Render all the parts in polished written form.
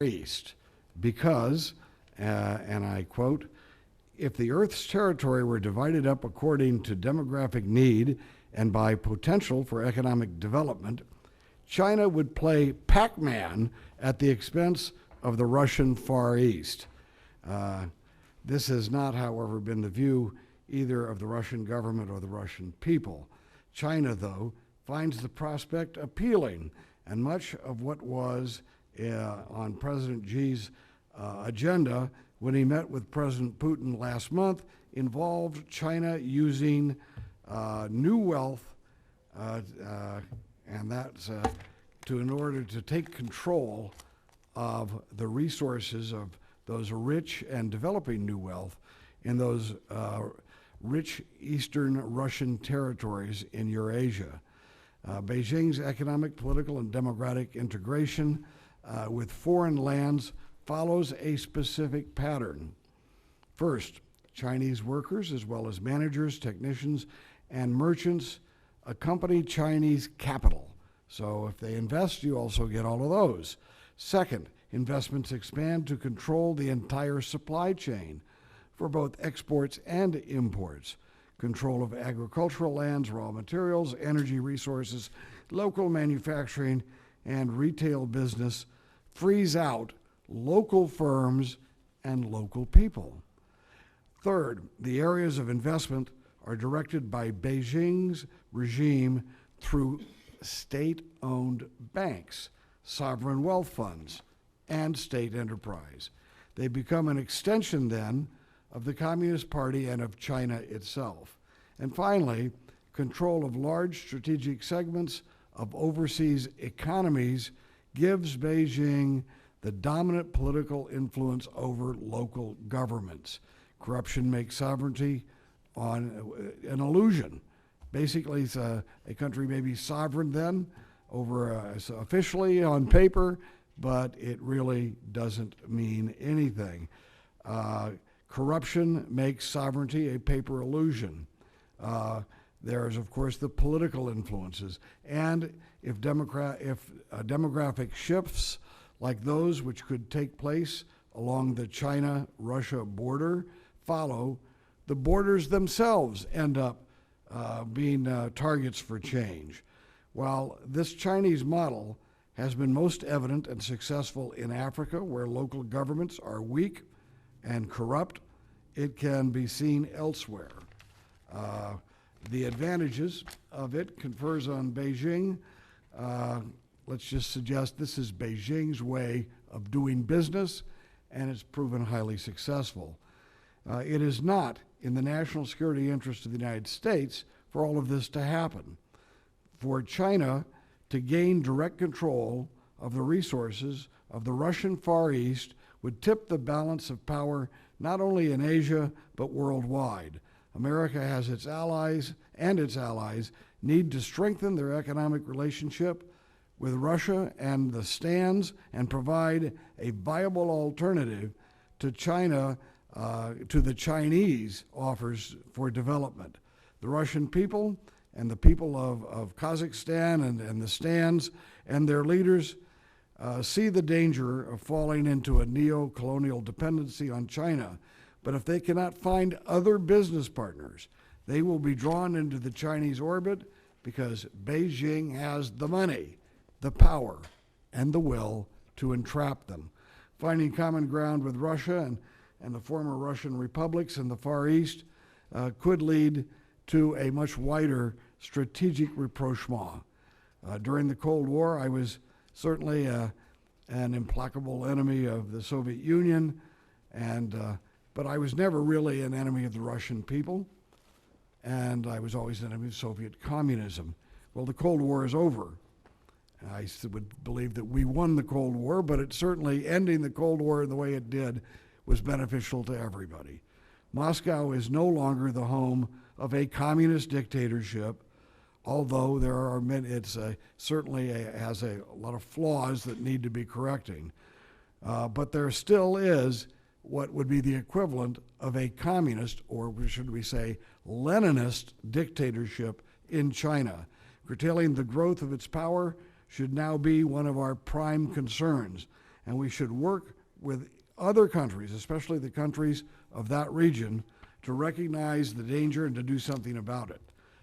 East because, and I quote, if the Earth's territory were divided up according to demographic need and by potential for economic development, China would play Pac-Man at the expense of the Russian Far East. This has not, however, been the view either of the Russian government or the Russian people. China, though, finds the prospect appealing, and much of what was on President Xi's agenda when he met with President Putin last month involved China using new wealth, and that's in order to take control of the resources of those rich and developing new wealth in those rich eastern Russian territories in Eurasia. Beijing's economic, political, and democratic integration with foreign lands follows a specific pattern. First, Chinese workers, as well as managers, technicians, and merchants, accompany Chinese capital. So if they invest, you also get all of those. Second, investments expand to control the entire supply chain for both exports and imports. Control of agricultural lands, raw materials, energy resources, local manufacturing, and retail business frees out local firms and local people. Third, the areas of investment are directed by Beijing's regime through state-owned banks, sovereign wealth funds, and state enterprise. They become an extension then of the Communist Party and of China itself. And finally, control of large strategic segments of overseas economies gives Beijing the dominant political influence over local governments. Corruption makes sovereignty an illusion. Basically, it's a country may be sovereign then over officially on paper, but it really doesn't mean anything. Corruption makes sovereignty a paper illusion. There's, of course, the political influences. And if demographic shifts like those which could take place along the China-Russia border follow, the borders themselves end up being targets for change. While this Chinese model has been most evident and successful in Africa, where local governments are weak and corrupt, it can be seen elsewhere. The advantages of it confers on Beijing. Let's just suggest this is Beijing's way of doing business, and it's proven highly successful. It is not in the national security interest of the United States for all of this to happen. For China to gain direct control of the resources of the Russian Far East would tip the balance of power not only in Asia, but worldwide. America has its allies, and its allies need to strengthen their economic relationship with Russia and the stands and provide a viable alternative to China, to the Chinese offers for development. The Russian people and the people of Kazakhstan and the stands and their leaders see the danger of falling into a neo-colonial dependency on China. But if they cannot find other business partners, they will be drawn into the Chinese orbit because Beijing has the money, the power, and the will to entrap them. Finding common ground with Russia and the former Russian republics in the Far East could lead to a much wider strategic rapprochement. During the Cold War, I was certainly an implacable enemy of the Soviet Union, but I was never really an enemy of the Russian people, and I was always an enemy of Soviet communism. Well, the Cold War is over. I would believe that we won the Cold War, but it certainly ending the Cold War in the way it did was beneficial to everybody. Moscow is no longer the home of a communist dictatorship, although there are many, certainly has a lot of flaws that need to be correcting. But there still is what would be the equivalent of a communist, or should we say Leninist dictatorship in China. Curtailing the growth of its power should now be one of our prime concerns. and we should work with other countries, especially the countries of that region, to recognize the danger and to do something about it.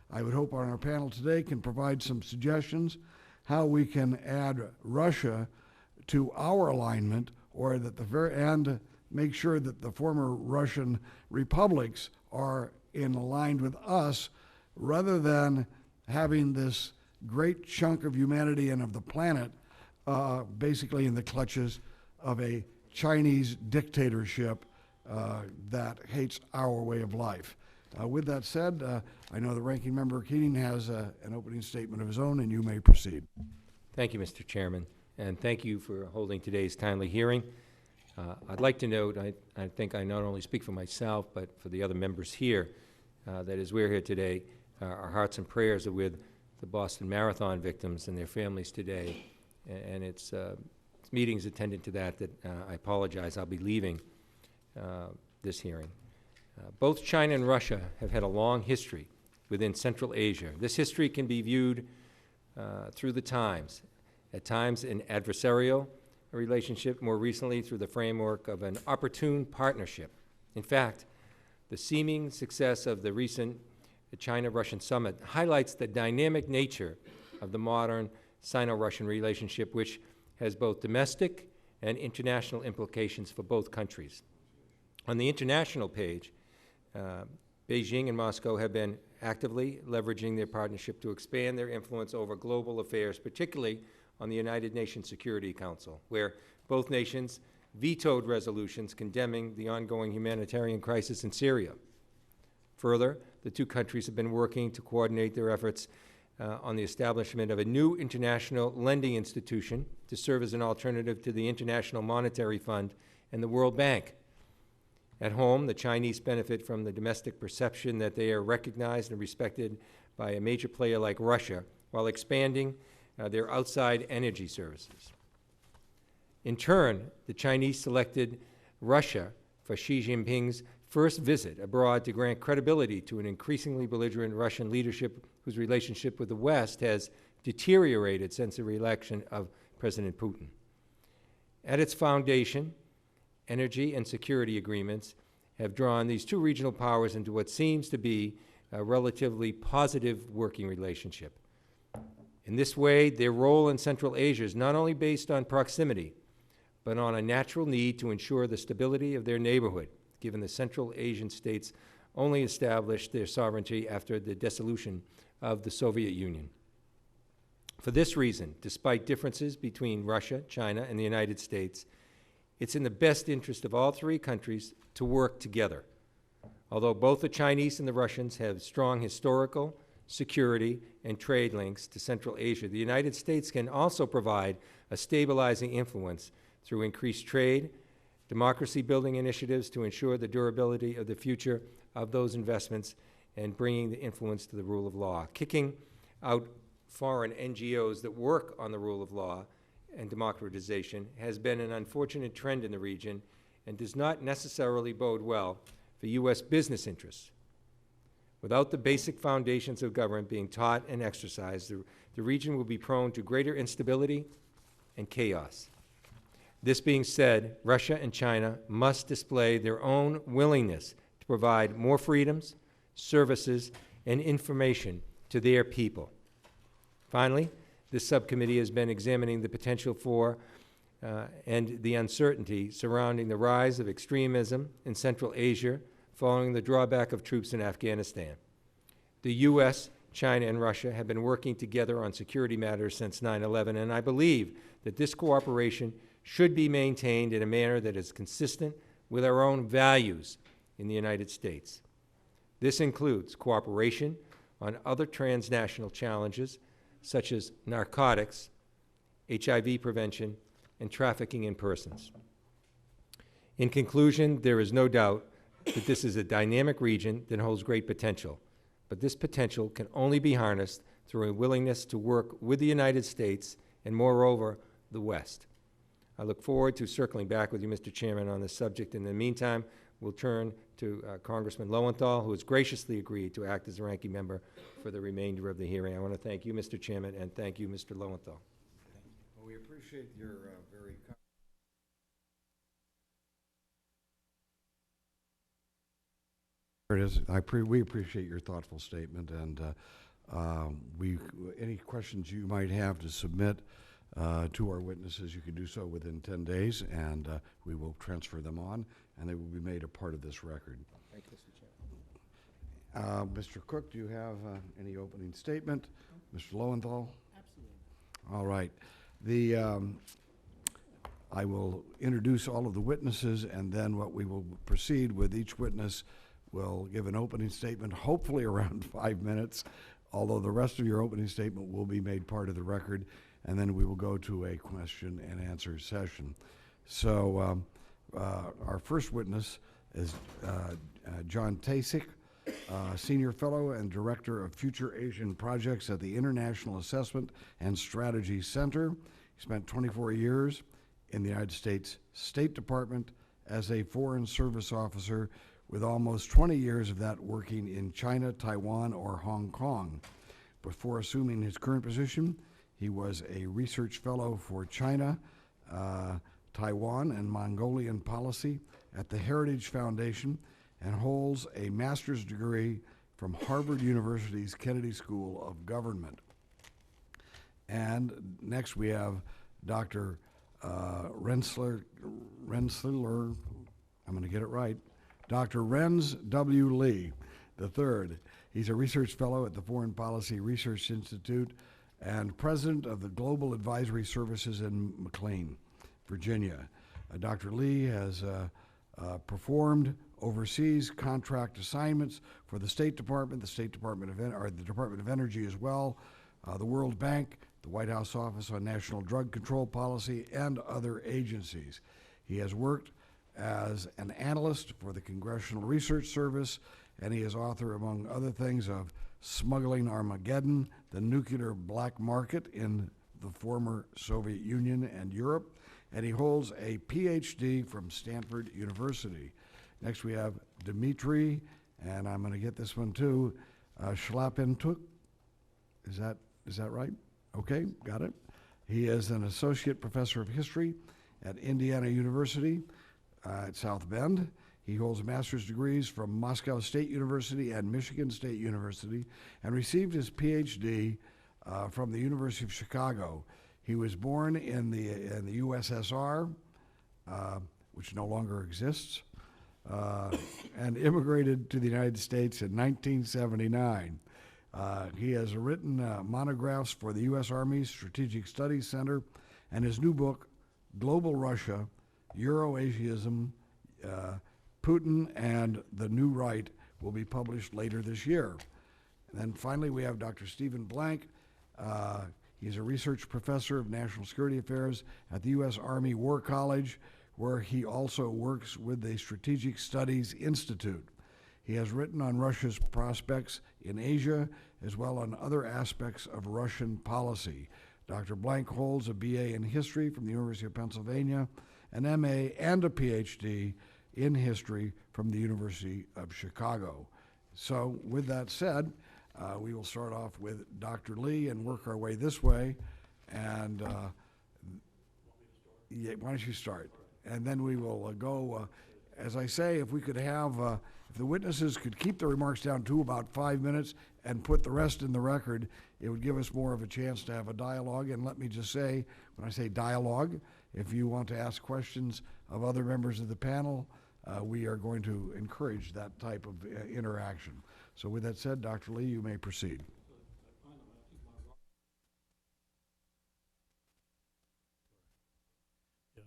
I would hope on our panel today can provide some suggestions how we can add Russia to our alignment, or that and make sure that the former Russian republics are aligned with us, rather than having this great chunk of humanity and of the planet basically in the clutches of a Chinese dictatorship that hates our way of life. With that said, I know the Ranking Member Keating has an opening statement of his own, and you may proceed. Thank you, Mr. Chairman, and thank you for holding today's timely hearing. I'd like to note, I think I not only speak for myself, but for the other members here, that as we're here today, our hearts and prayers are with the Boston Marathon victims and their families today, and it's meetings attendant to that I apologize, I'll be leaving this hearing. Both China and Russia have had a long history within Central Asia. This history can be viewed through the times, at times an adversarial relationship, more recently through the framework of an opportune partnership. In fact, the seeming success of the recent China-Russian summit highlights the dynamic nature of the modern Sino-Russian relationship, which has both domestic and international implications for both countries. On the international page, Beijing and Moscow have been actively leveraging their partnership to expand their influence over global affairs, particularly on the United Nations Security Council, where both nations vetoed resolutions condemning the ongoing humanitarian crisis in Syria. Further, the two countries have been working to coordinate their efforts on the establishment of a new international lending institution to serve as an alternative to the International Monetary Fund and the World Bank. At home, the Chinese benefit from the domestic perception that they are recognized and respected by a major player like Russia, while expanding their outside energy services. In turn, the Chinese selected Russia for Xi Jinping's first visit abroad to grant credibility to an increasingly belligerent Russian leadership whose relationship with the West has deteriorated since the re-election of President Putin. At its foundation, energy and security agreements have drawn these two regional powers into what seems to be a relatively positive working relationship. In this way, their role in Central Asia is not only based on proximity, but on a natural need to ensure the stability of their neighborhood, given the Central Asian states only established their sovereignty after the dissolution of the Soviet Union. For this reason, despite differences between Russia, China, and the United States, it's in the best interest of all three countries to work together. Although both the Chinese and the Russians have strong historical, security, and trade links to Central Asia, the United States can also provide a stabilizing influence through increased trade, democracy-building initiatives to ensure the durability of the future of those investments, and bringing the influence to the rule of law. Kicking out foreign NGOs that work on the rule of law and democratization has been an unfortunate trend in the region and does not necessarily bode well for U.S. business interests. Without the basic foundations of government being taught and exercised, the region will be prone to greater instability and chaos. This being said, Russia and China must display their own willingness to provide more freedoms, services, and information to their people. Finally, this subcommittee has been examining the potential for and the uncertainty surrounding the rise of extremism in Central Asia following the drawback of troops in Afghanistan. The U.S., China, and Russia have been working together on security matters since 9/11, and I believe that this cooperation should be maintained in a manner that is consistent with our own values in the United States. This includes cooperation on other transnational challenges such as narcotics, HIV prevention, and trafficking in persons. In conclusion, there is no doubt that this is a dynamic region that holds great potential, but this potential can only be harnessed through a willingness to work with the United States and, moreover, the West. I look forward to circling back with you, Mr. Chairman, on this subject. In the meantime, we'll turn to Congressman Lowenthal, who has graciously agreed to act as the ranking member for the remainder of the hearing. I want to thank you, Mr. Chairman, and thank you, Mr. Lowenthal. Well, we appreciate your very There it is. We appreciate your thoughtful statement, and any questions you might have to submit to our witnesses, you can do so within 10 days, and we will transfer them on, and they will be made a part of this record. Thank you, Mr. Chairman. Mr. Cook, do you have any opening statement? Mr. Lowenthal? Absolutely. All right. I will introduce all of the witnesses, and then what we will proceed with, each witness will give an opening statement, hopefully around 5 minutes, although the rest of your opening statement will be made part of the record, and then we will go to a question and answer session. So our first witness is John Tasik, Senior Fellow and Director of Future Asian Projects at the International Assessment and Strategy Center. He spent 24 years in the United States State Department as a Foreign Service Officer, with almost 20 years of that working in China, Taiwan, or Hong Kong. Before assuming his current position, he was a research fellow for China, Taiwan, and Mongolian policy at the Heritage Foundation, and holds a master's degree from Harvard University's Kennedy School of Government. And next we have Dr. Rensselaer, I'm going to get it right, Dr. Renz W. Lee III. He's a research fellow at the Foreign Policy Research Institute and president of the Global Advisory Services in McLean, Virginia. Dr. Lee has performed overseas contract assignments for the State Department, the Department of Energy as well, the World Bank, the White House Office on National Drug Control Policy, and other agencies. He has worked as an analyst for the Congressional Research Service, and he is author, among other things, of Smuggling Armageddon, the Nuclear Black Market in the Former Soviet Union and Europe, and he holds a PhD from Stanford University. Next we have Dmitry, and I'm going to get this one too, Shlapentuk. Is that right? Okay, got it. He is an associate professor of history at Indiana University at South Bend. He holds master's degrees from Moscow State University and Michigan State University, and received his PhD from the University of Chicago. He was born in the USSR, which no longer exists, and immigrated to the United States in 1979. He has written monographs for the U.S. Army Strategic Studies Center, and his new book, Global Russia, Eurasianism, Putin and the New Right, will be published later this year. And then finally, we have Dr. Stephen Blank. He's a research professor of national security affairs at the U.S. Army War College, where he also works with the Strategic Studies Institute. He has written on Russia's prospects in Asia, as well on other aspects of Russian policy. Dr. Blank holds a BA in history from the University of Pennsylvania, an MA and a PhD in history from the University of Chicago. So with that said, we will start off with Dr. Lee and work our way this way. And yeah, why don't you start? And then we will go, as I say, if we could have, if the witnesses could keep their remarks down to about 5 minutes and put the rest in the record, it would give us more of a chance to have a dialogue. And let me just say, when I say dialogue, if you want to ask questions of other members of the panel, we are going to encourage that type of interaction. So with that said, Dr. Lee, you may proceed. Yeah,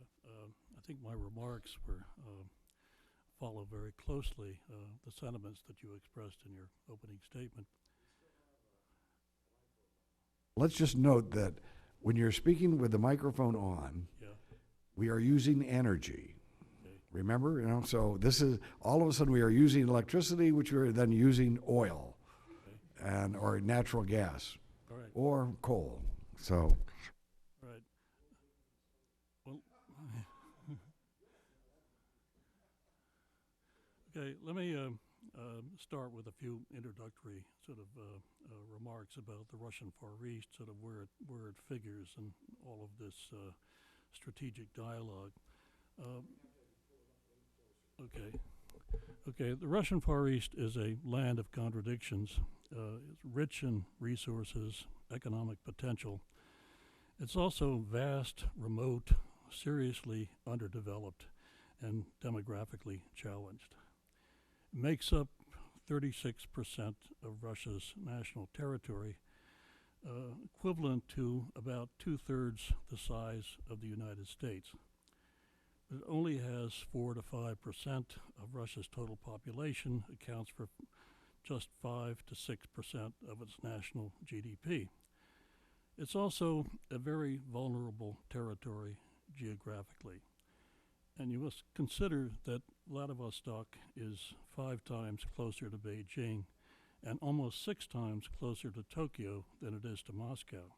I think my remarks follow very closely the sentiments that you expressed in your opening statement. Let's just note that when you're speaking with the microphone on, Yeah. we are using energy. Okay. Remember, so this is, all of a sudden we are using electricity, which we are then using oil, Okay. or natural gas, All right. or coal. So, All right. Well, okay. Let me start with a few introductory sort of remarks about the Russian Far East, sort of where it figures in all of this strategic dialogue. Okay. Okay, the Russian Far East is a land of contradictions. It's rich in resources, economic potential. It's also vast, remote, seriously underdeveloped, and demographically challenged. It makes up 36% of Russia's national territory, equivalent to about 2/3 the size of the United States. It only has 4 to 5% of Russia's total population, accounts for just 5 to 6% of its national GDP. It's also a very vulnerable territory geographically. And you must consider that Vladivostok is 5 times closer to Beijing and almost 6 times closer to Tokyo than it is to Moscow.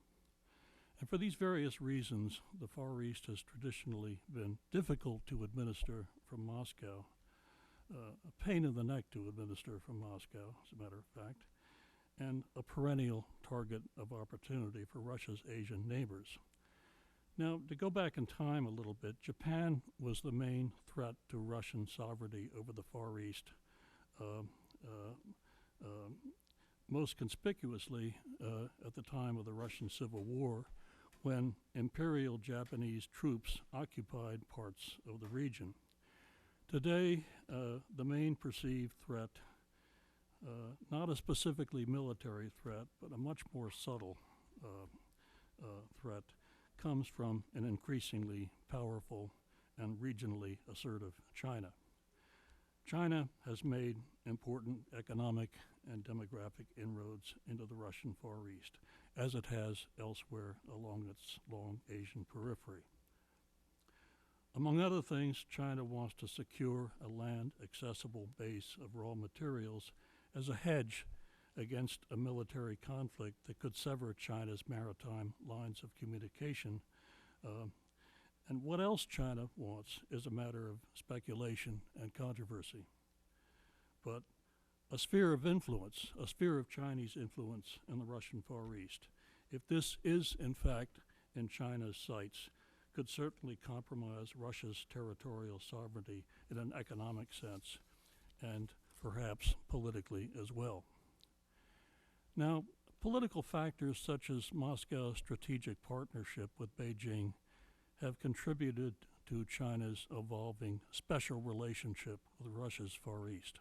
And for these various reasons, the Far East has traditionally been difficult to administer from Moscow, a pain in the neck to administer from Moscow, as a matter of fact, and a perennial target of opportunity for Russia's Asian neighbors. Now, to go back in time a little bit, Japan was the main threat to Russian sovereignty over the Far East, most conspicuously at the time of the Russian Civil War, when Imperial Japanese troops occupied parts of the region. Today, the main perceived threat, not a specifically military threat, but a much more subtle threat, comes from an increasingly powerful and regionally assertive China. China has made important economic and demographic inroads into the Russian Far East, as it has elsewhere along its long Asian periphery. Among other things, China wants to secure a land-accessible base of raw materials as a hedge against a military conflict that could sever China's maritime lines of communication. And what else China wants is a matter of speculation and controversy. But a sphere of influence, a sphere of Chinese influence in the Russian Far East, if this is in fact in China's sights, could certainly compromise Russia's territorial sovereignty in an economic sense, and perhaps politically as well. Now, political factors such as Moscow's strategic partnership with Beijing have contributed to China's evolving special relationship with Russia's Far East.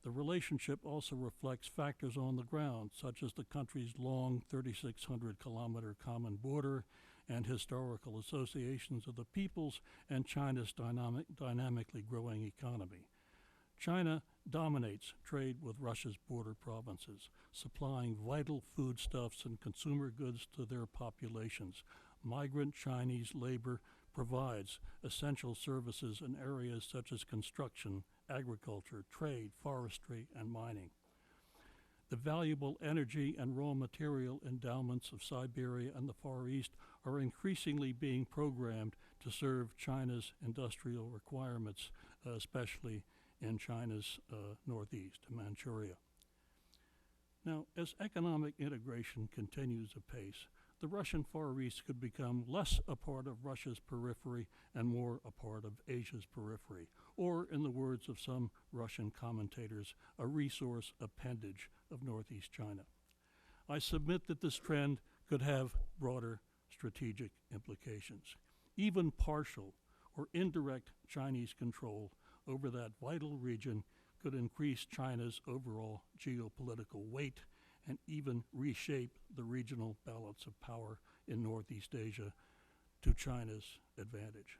The relationship also reflects factors on the ground, such as the country's long 3,600-kilometer common border and historical associations of the peoples and China's dynamically growing economy. China dominates trade with Russia's border provinces, supplying vital foodstuffs and consumer goods to their populations. Migrant Chinese labor provides essential services in areas such as construction, agriculture, trade, forestry, and mining. The valuable energy and raw material endowments of Siberia and the Far East are increasingly being programmed to serve China's industrial requirements, especially in China's northeast, Manchuria. Now, as economic integration continues apace, the Russian Far East could become less a part of Russia's periphery and more a part of Asia's periphery, or, in the words of some Russian commentators, a resource appendage of northeast China. I submit that this trend could have broader strategic implications. Even partial or indirect Chinese control over that vital region could increase China's overall geopolitical weight and even reshape the regional balance of power in Northeast Asia to China's advantage.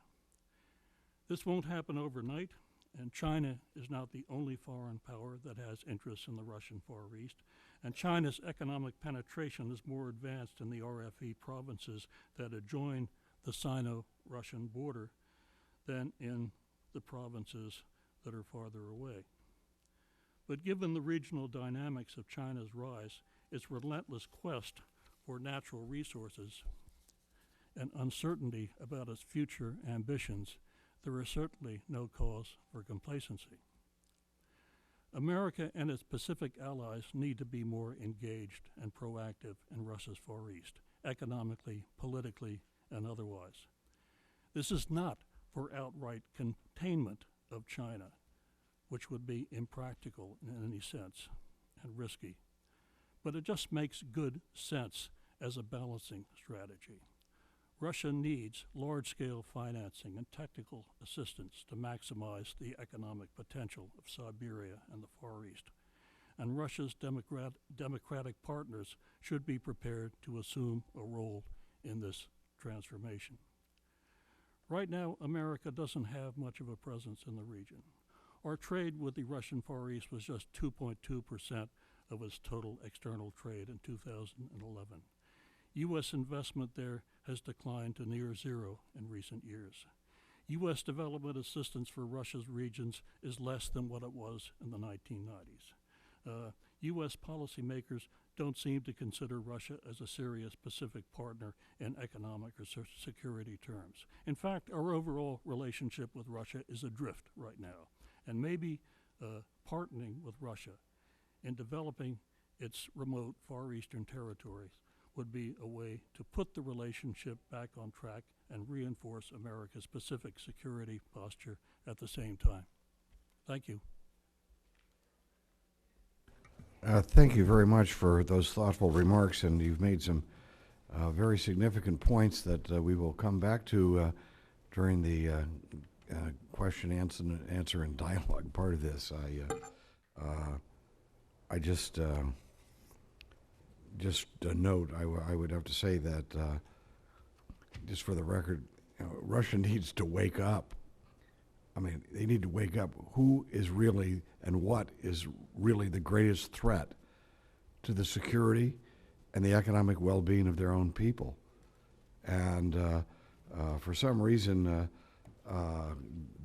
This won't happen overnight, and China is not the only foreign power that has interests in the Russian Far East, and China's economic penetration is more advanced in the RFE provinces that adjoin the Sino-Russian border than in the provinces that are farther away. But given the regional dynamics of China's rise, its relentless quest for natural resources, and uncertainty about its future ambitions, there is certainly no cause for complacency. America and its Pacific allies need to be more engaged and proactive in Russia's Far East, economically, politically, and otherwise. This is not for outright containment of China, which would be impractical in any sense and risky. But it just makes good sense as a balancing strategy. Russia needs large-scale financing and technical assistance to maximize the economic potential of Siberia and the Far East. And Russia's democratic partners should be prepared to assume a role in this transformation. Right now, America doesn't have much of a presence in the region. Our trade with the Russian Far East was just 2.2% of its total external trade in 2011. U.S. investment there has declined to near zero in recent years. U.S. development assistance for Russia's regions is less than what it was in the 1990s. U.S. policymakers don't seem to consider Russia as a serious Pacific partner in economic or security terms. In fact, our overall relationship with Russia is adrift right now, and maybe partnering with Russia in developing its remote Far Eastern territories would be a way to put the relationship back on track and reinforce America's Pacific security posture at the same time. Thank you. Thank you very much for those thoughtful remarks, and you've made some very significant points that we will come back to during the question, answer, and dialogue part of this. I just a note, I would have to say that, just for the record, Russia needs to wake up. I mean, they need to wake up. Who is really and what is really the greatest threat to the security and the economic well-being of their own people? And for some reason,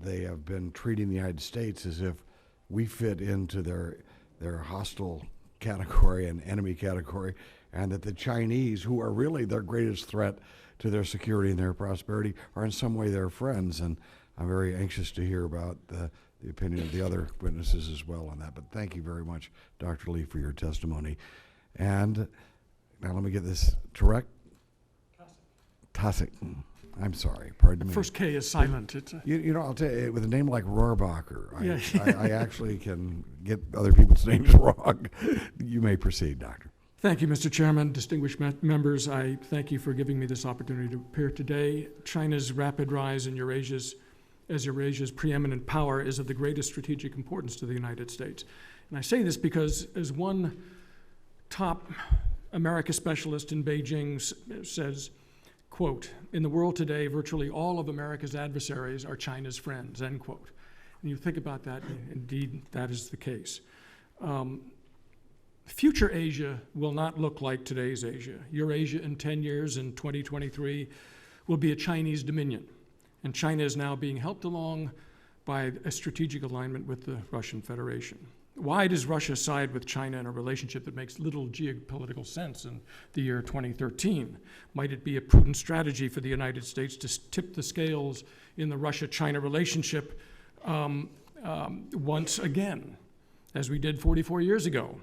they have been treating the United States as if we fit into their hostile category and enemy category, and that the Chinese, who are really their greatest threat to their security and their prosperity, are in some way their friends. And I'm very anxious to hear about the opinion of the other witnesses as well on that. But thank you very much, Dr. Lee, for your testimony. And now let me get this correct. Tasic. I'm sorry, pardon me. First K is silent. It's You know, I'll tell you, with a name like Rohrabacher, Yeah. I actually can get other people's names wrong. You may proceed, Doctor. Thank you, Mr. Chairman, distinguished members. I thank you for giving me this opportunity to appear today. China's rapid rise in Eurasia's preeminent power is of the greatest strategic importance to the United States. And I say this because, as one top America specialist in Beijing says, quote, "In the world today, virtually all of America's adversaries are China's friends," end quote. And you think about that, indeed, that is the case. Future Asia will not look like today's Asia. Eurasia in 10 years, in 2023, will be a Chinese dominion. And China is now being helped along by a strategic alignment with the Russian Federation. Why does Russia side with China in a relationship that makes little geopolitical sense in the year 2013? Might it be a prudent strategy for the United States to tip the scales in the Russia-China relationship once again, as we did 44 years ago,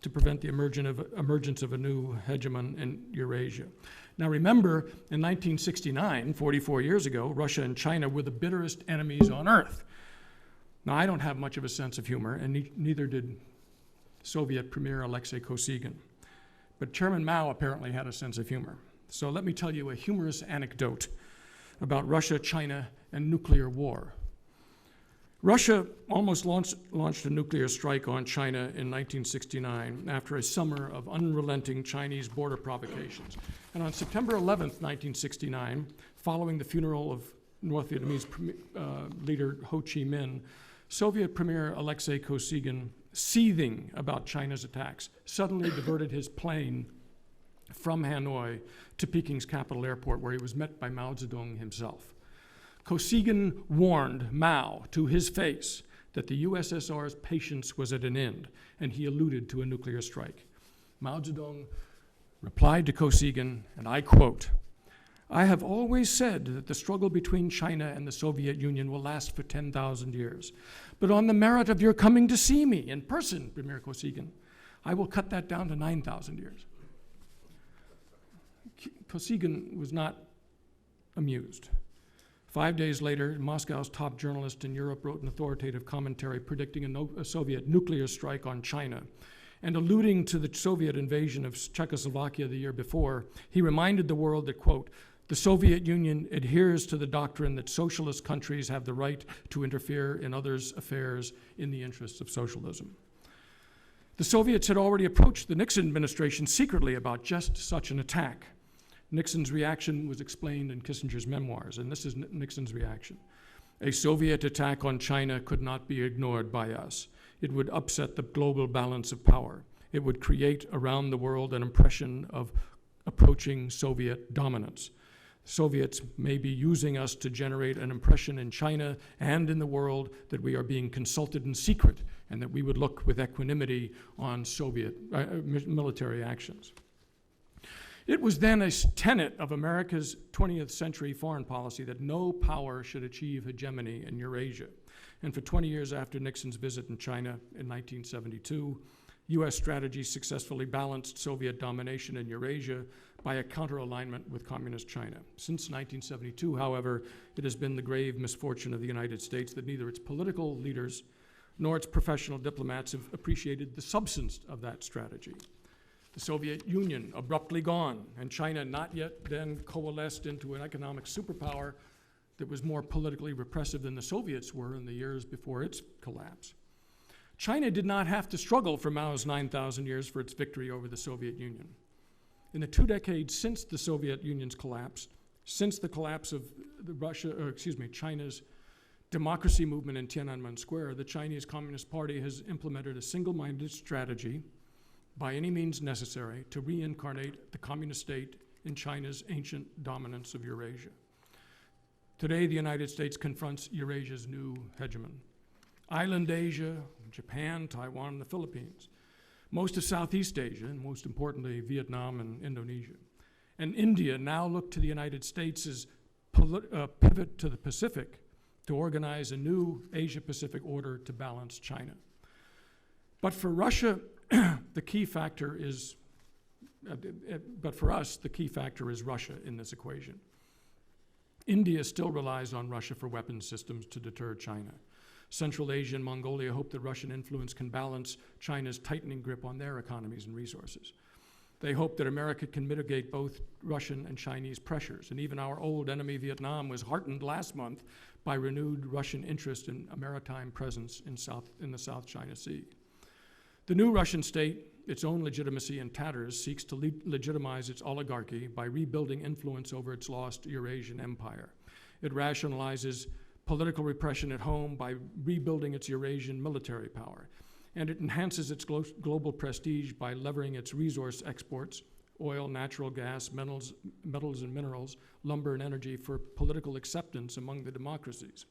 to prevent the emergence of a new hegemon in Eurasia? Now remember, in 1969, 44 years ago, Russia and China were the bitterest enemies on earth. Now, I don't have much of a sense of humor, and neither did Soviet Premier Alexei Kosygin. But Chairman Mao apparently had a sense of humor. So let me tell you a humorous anecdote about Russia, China, and nuclear war. Russia almost launched a nuclear strike on China in 1969 after a summer of unrelenting Chinese border provocations. And on September 11th, 1969, following the funeral of North Vietnamese leader Ho Chi Minh, Soviet Premier Alexei Kosygin, seething about China's attacks, suddenly diverted his plane from Hanoi to Peking's capital airport, where he was met by Mao Zedong himself. Kosygin warned Mao to his face that the USSR's patience was at an end, and he alluded to a nuclear strike. Mao Zedong replied to Kosygin, and I quote, "I have always said that the struggle between China and the Soviet Union will last for 10,000 years. But on the merit of your coming to see me in person, Premier Kosygin, I will cut that down to 9,000 years." Kosygin was not amused. 5 days later, Moscow's top journalist in Europe wrote an authoritative commentary predicting a Soviet nuclear strike on China. And alluding to the Soviet invasion of Czechoslovakia the year before, he reminded the world that, quote, the Soviet Union adheres to the doctrine that socialist countries have the right to interfere in others' affairs in the interests of socialism. The Soviets had already approached the Nixon administration secretly about just such an attack. Nixon's reaction was explained in Kissinger's memoirs, and this is Nixon's reaction. A Soviet attack on China could not be ignored by us. It would upset the global balance of power. It would create around the world an impression of approaching Soviet dominance. Soviets may be using us to generate an impression in China and in the world that we are being consulted in secret and that we would look with equanimity on Soviet military actions. It was then a tenet of America's 20th century foreign policy that no power should achieve hegemony in Eurasia. And for 20 years after Nixon's visit in China in 1972, U.S. strategy successfully balanced Soviet domination in Eurasia by a counter-alignment with Communist China. Since 1972, however, it has been the grave misfortune of the United States that neither its political leaders nor its professional diplomats have appreciated the substance of that strategy. The Soviet Union abruptly gone, and China not yet then coalesced into an economic superpower that was more politically repressive than the Soviets were in the years before its collapse. China did not have to struggle for Mao's 9,000 years for its victory over the Soviet Union. In the 2 decades since the Soviet Union's collapse, since the collapse of China's democracy movement in Tiananmen Square, the Chinese Communist Party has implemented a single-minded strategy by any means necessary to reincarnate the communist state in China's ancient dominance of Eurasia. Today, the United States confronts Eurasia's new hegemon. Island Asia, Japan, Taiwan, and the Philippines, most of Southeast Asia, and most importantly, Vietnam and Indonesia. And India now look to the United States as pivot to the Pacific to organize a new Asia-Pacific order to balance China. But for Russia, the key factor is, but for us, the key factor is Russia in this equation. India still relies on Russia for weapons systems to deter China. Central Asia and Mongolia hope that Russian influence can balance China's tightening grip on their economies and resources. They hope that America can mitigate both Russian and Chinese pressures. And even our old enemy, Vietnam, was heartened last month by renewed Russian interest in a maritime presence in the South China Sea. The new Russian state, its own legitimacy in tatters, seeks to legitimize its oligarchy by rebuilding influence over its lost Eurasian empire. It rationalizes political repression at home by rebuilding its Eurasian military power. And it enhances its global prestige by levering its resource exports, oil, natural gas, metals and minerals, lumber and energy, for political acceptance among the democracies.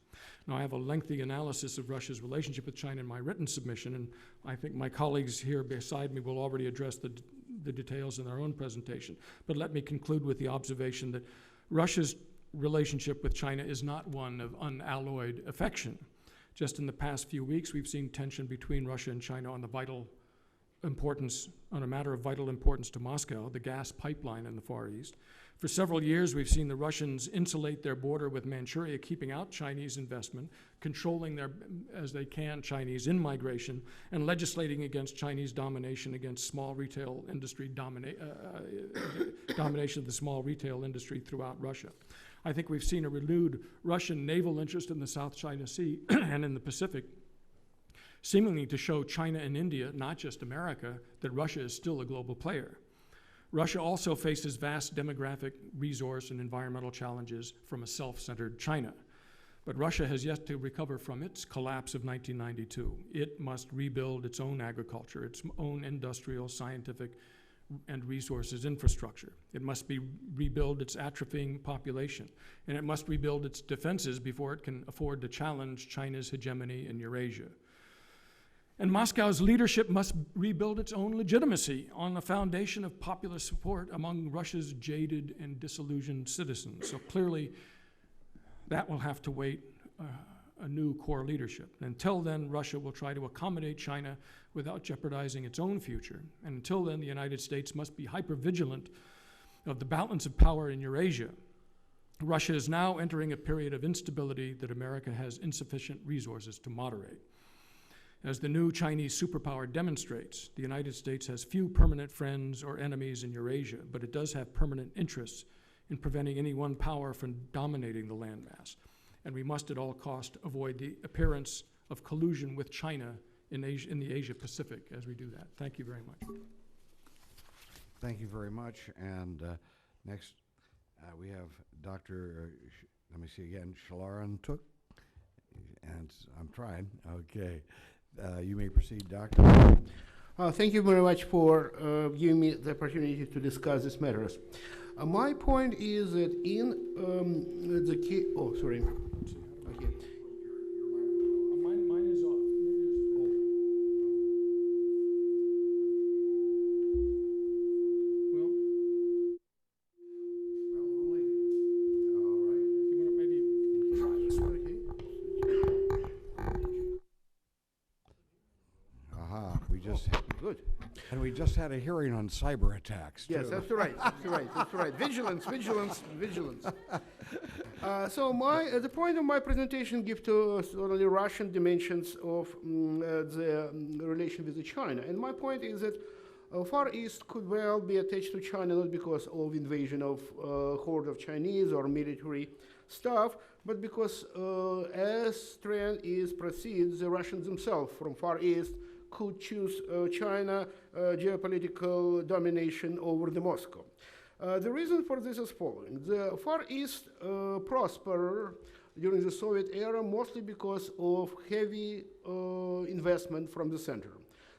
Now, I have a lengthy analysis of Russia's relationship with China in my written submission, and I think my colleagues here beside me will already address the details in their own presentation. But let me conclude with the observation that Russia's relationship with China is not one of unalloyed affection. Just in the past few weeks, we've seen tension between Russia and China on a matter of vital importance to Moscow, the gas pipeline in the Far East. For several years, we've seen the Russians insulate their border with Manchuria, keeping out Chinese investment, controlling as they can Chinese in-migration, and legislating against Chinese domination against small retail industry, domination of the small retail industry throughout Russia. I think we've seen a renewed Russian naval interest in the South China Sea and in the Pacific, seemingly to show China and India, not just America, that Russia is still a global player. Russia also faces vast demographic, resource, and environmental challenges from a self-centered China. But Russia has yet to recover from its collapse of 1992. It must rebuild its own agriculture, its own industrial, scientific, and resources infrastructure. It must rebuild its atrophying population, and it must rebuild its defenses before it can afford to challenge China's hegemony in Eurasia. And Moscow's leadership must rebuild its own legitimacy on the foundation of popular support among Russia's jaded and disillusioned citizens. So clearly, that will have to wait a new core leadership. Until then, Russia will try to accommodate China without jeopardizing its own future. And until then, the United States must be hyper-vigilant of the balance of power in Eurasia Russia is now entering a period of instability that America has insufficient resources to moderate. As the new Chinese superpower demonstrates, the United States has few permanent friends or enemies in Eurasia, but it does have permanent interests in preventing any one power from dominating the landmass. And we must at all costs avoid the appearance of collusion with China in the Asia Pacific as we do that. Thank you very much. Thank you very much. And next, we have Dr. Let me see again, Shalaran Tuk. And I'm trying. Okay. You may proceed, Doctor. Thank you very much for giving me the opportunity to discuss these matters. My point is that in the case, oh, sorry. Okay. Mine is off. Well, All right. you want to maybe try this one? Aha, we just Good. and we just had a hearing on cyber attacks. Yes, too. that's right. That's right. That's right. Vigilance, vigilance, vigilance. So the point of my presentation gives to us only Russian dimensions of the relation with China. And my point is that Far East could well be attached to China not because of invasion of horde of Chinese or military stuff, but because as trend is proceeds, the Russians themselves from Far East could choose China geopolitical domination over the Moscow. The reason for this is following. The Far East prospered during the Soviet era mostly because of heavy investment from the center.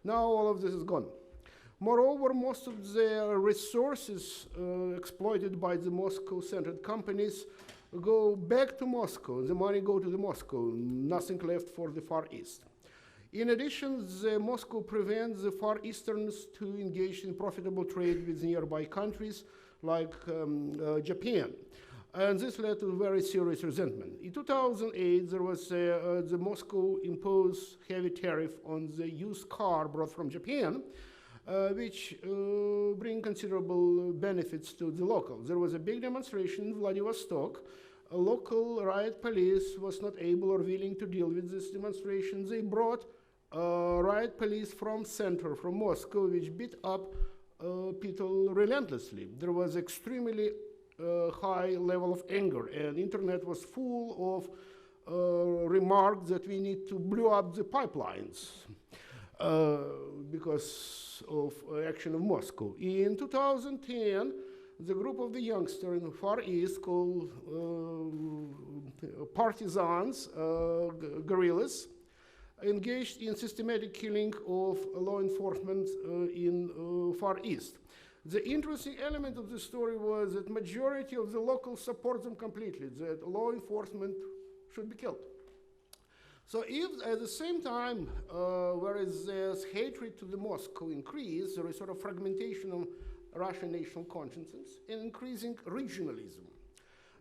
Now all of this is gone. Moreover, most of the resources exploited by the Moscow-centered companies go back to Moscow. The money go to the Moscow, nothing left for the Far East. In addition, Moscow prevents the Far Easterns to engage in profitable trade with nearby countries like Japan. And this led to very serious resentment. In 2008, there was the Moscow imposed heavy tariff on the used car brought from Japan, which bring considerable benefits to the locals. There was a big demonstration in Vladivostok. A local riot police was not able or willing to deal with this demonstration. They brought riot police from Centr, from Moscow, which beat up people relentlessly. There was extremely high level of anger, and internet was full of remarks that we need to blow up the pipelines because of action of Moscow. In 2010, the group of the youngsters in the Far East called partisans, guerrillas, engaged in systematic killing of law enforcement in Far East. The interesting element of the story was that majority of the locals support them completely, that law enforcement should be killed. So if at the same time, whereas there's hatred to the Moscow increase, there is sort of fragmentation of Russian national consciousness and increasing regionalism,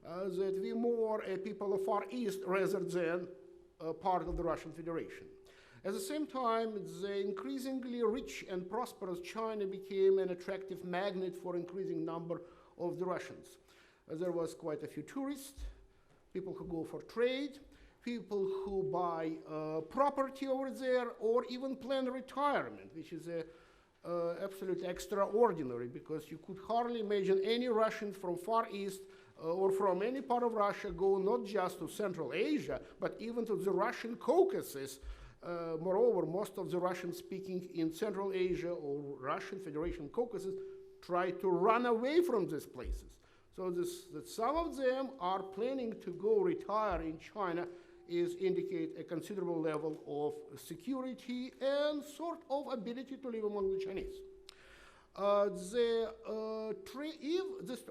that we more a people of Far East rather than part of the Russian Federation. At the same time, the increasingly rich and prosperous China became an attractive magnet for increasing number of the Russians. There was quite a few tourists, people who go for trade, people who buy property over there, or even plan retirement, which is absolutely extraordinary because you could hardly imagine any Russian from Far East or from any part of Russia go not just to Central Asia, but even to the Russian Caucasus. Moreover, most of the Russians speaking in Central Asia or Russian Federation Caucasus try to run away from these places. So that some of them are planning to go retire in China is indicate a considerable level of security and sort of ability to live among the Chinese.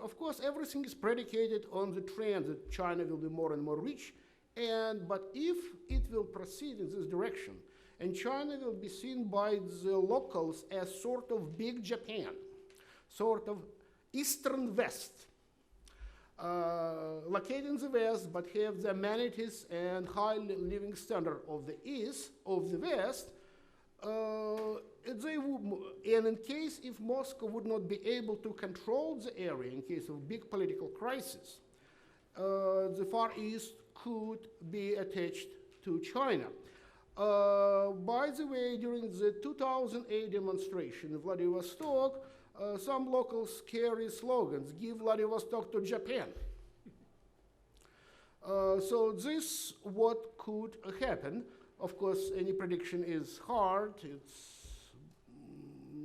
Of course, everything is predicated on the trend that China will be more and more rich, but if it will proceed in this direction, and China will be seen by the locals as sort of big Japan, sort of Eastern West, located in the West, but have the amenities and high living standard of the East, of the West, and in case if Moscow would not be able to control the area in case of big political crisis, the Far East could be attached to China. By the way, during the 2008 demonstration in Vladivostok, some local scary slogans, "Give Vladivostok to Japan." So this what could happen. Of course, any prediction is hard,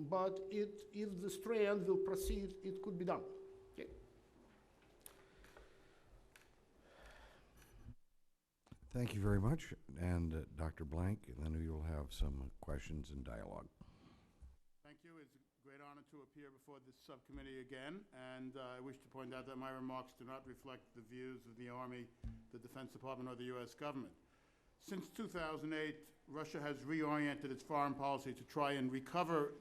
but if the trend will proceed, it could be done. Okay. Thank you very much. And Dr. Blank, and then we will have some questions and dialogue. Thank you. It's a great honor to appear before this subcommittee again, and I wish to point out that my remarks do not reflect the views of the Army, the Defense Department, or the U.S. government. Since 2008, Russia has reoriented its foreign policy to try and recover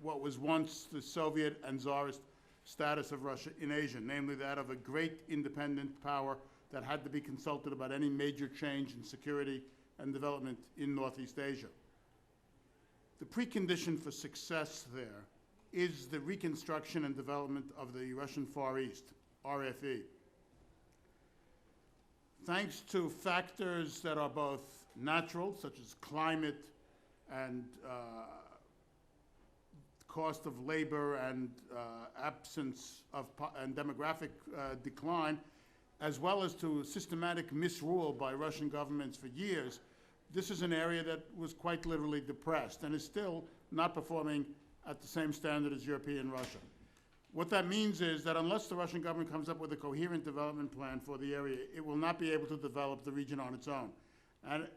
what was once the Soviet and Tsarist status of Russia in Asia, namely that of a great independent power that had to be consulted about any major change in security and development in Northeast Asia. The precondition for success there is the reconstruction and development of the Russian Far East, RFE. Thanks to factors that are both natural, such as climate and cost of labor and absence of and demographic decline, as well as to systematic misrule by Russian governments for years, this is an area that was quite literally depressed and is still not performing at the same standard as European Russia. What that means is that unless the Russian government comes up with a coherent development plan for the area, it will not be able to develop the region on its own. And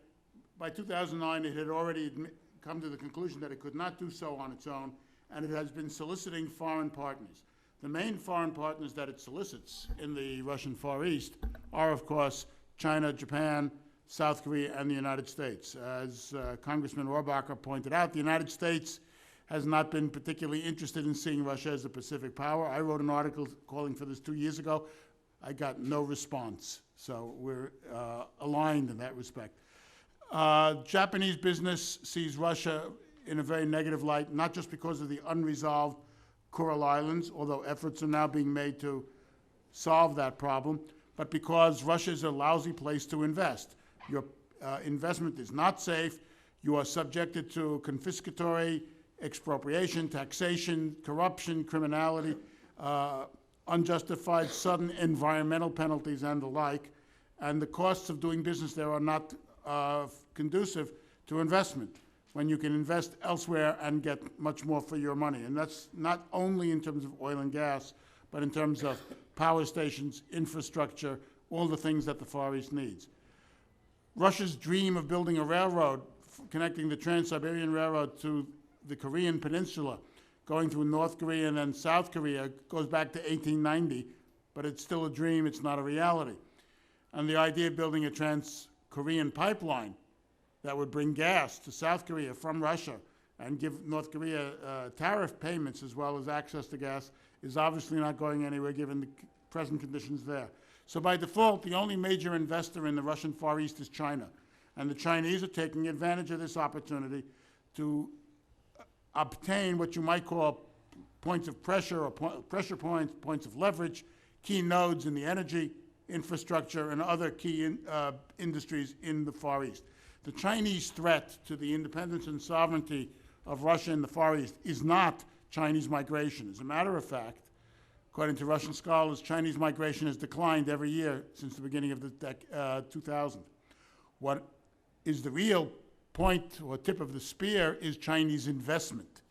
by 2009, it had already come to the conclusion that it could not do so on its own, and it has been soliciting foreign partners. The main foreign partners that it solicits in the Russian Far East are, of course, China, Japan, South Korea, and the United States. As Congressman Rohrabacher pointed out, the United States has not been particularly interested in seeing Russia as a Pacific power. I wrote an article calling for this 2 years ago. I got no response. So we're aligned in that respect. Japanese business sees Russia in a very negative light, not just because of the unresolved Kuril Islands, although efforts are now being made to solve that problem, but because Russia is a lousy place to invest. Your investment is not safe. You are subjected to confiscatory expropriation, taxation, corruption, criminality, unjustified sudden environmental penalties, and the like. And the costs of doing business there are not conducive to investment, when you can invest elsewhere and get much more for your money. And that's not only in terms of oil and gas, but in terms of power stations, infrastructure, all the things that the Far East needs. Russia's dream of building a railroad connecting the Trans-Siberian Railroad to the Korean Peninsula, going through North Korea and then South Korea, goes back to 1890, but it's still a dream, it's not a reality. And the idea of building a trans-Korean pipeline that would bring gas to South Korea from Russia and give North Korea tariff payments as well as access to gas is obviously not going anywhere given the present conditions there. So by default, the only major investor in the Russian Far East is China. And the Chinese are taking advantage of this opportunity to obtain what you might call points of pressure or pressure points of leverage, key nodes in the energy, infrastructure, and other key industries in the Far East. The Chinese threat to the independence and sovereignty of Russia in the Far East is not Chinese migration. As a matter of fact, according to Russian scholars, Chinese migration has declined every year since the beginning of the 2000. What is the real point or tip of the spear is Chinese investment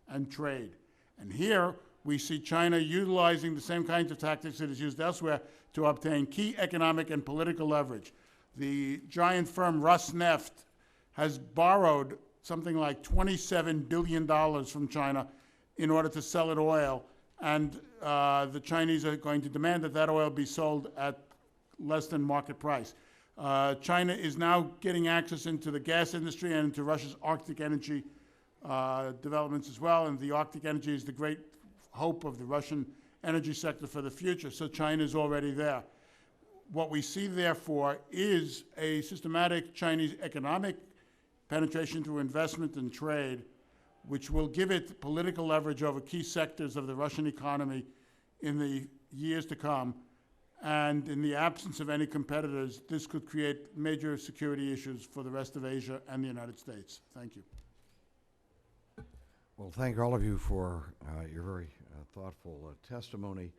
and trade. And here we see China utilizing the same kinds of tactics it has used elsewhere to obtain key economic and political leverage. The giant firm Rosneft has borrowed something like $27 billion from China in order to sell it oil, and the Chinese are going to demand that that oil be sold at less than market price. China is now getting access into the gas industry and into Russia's Arctic energy developments as well, and the Arctic energy is the great hope of the Russian energy sector for the future, so China is already there. What we see, therefore, is a systematic Chinese economic penetration through investment and trade, which will give it political leverage over key sectors of the Russian economy in the years to come, And in the absence of any competitors, this could create major security issues for the rest of Asia and the United States. Thank you. Well, thank all of you for your very thoughtful testimony.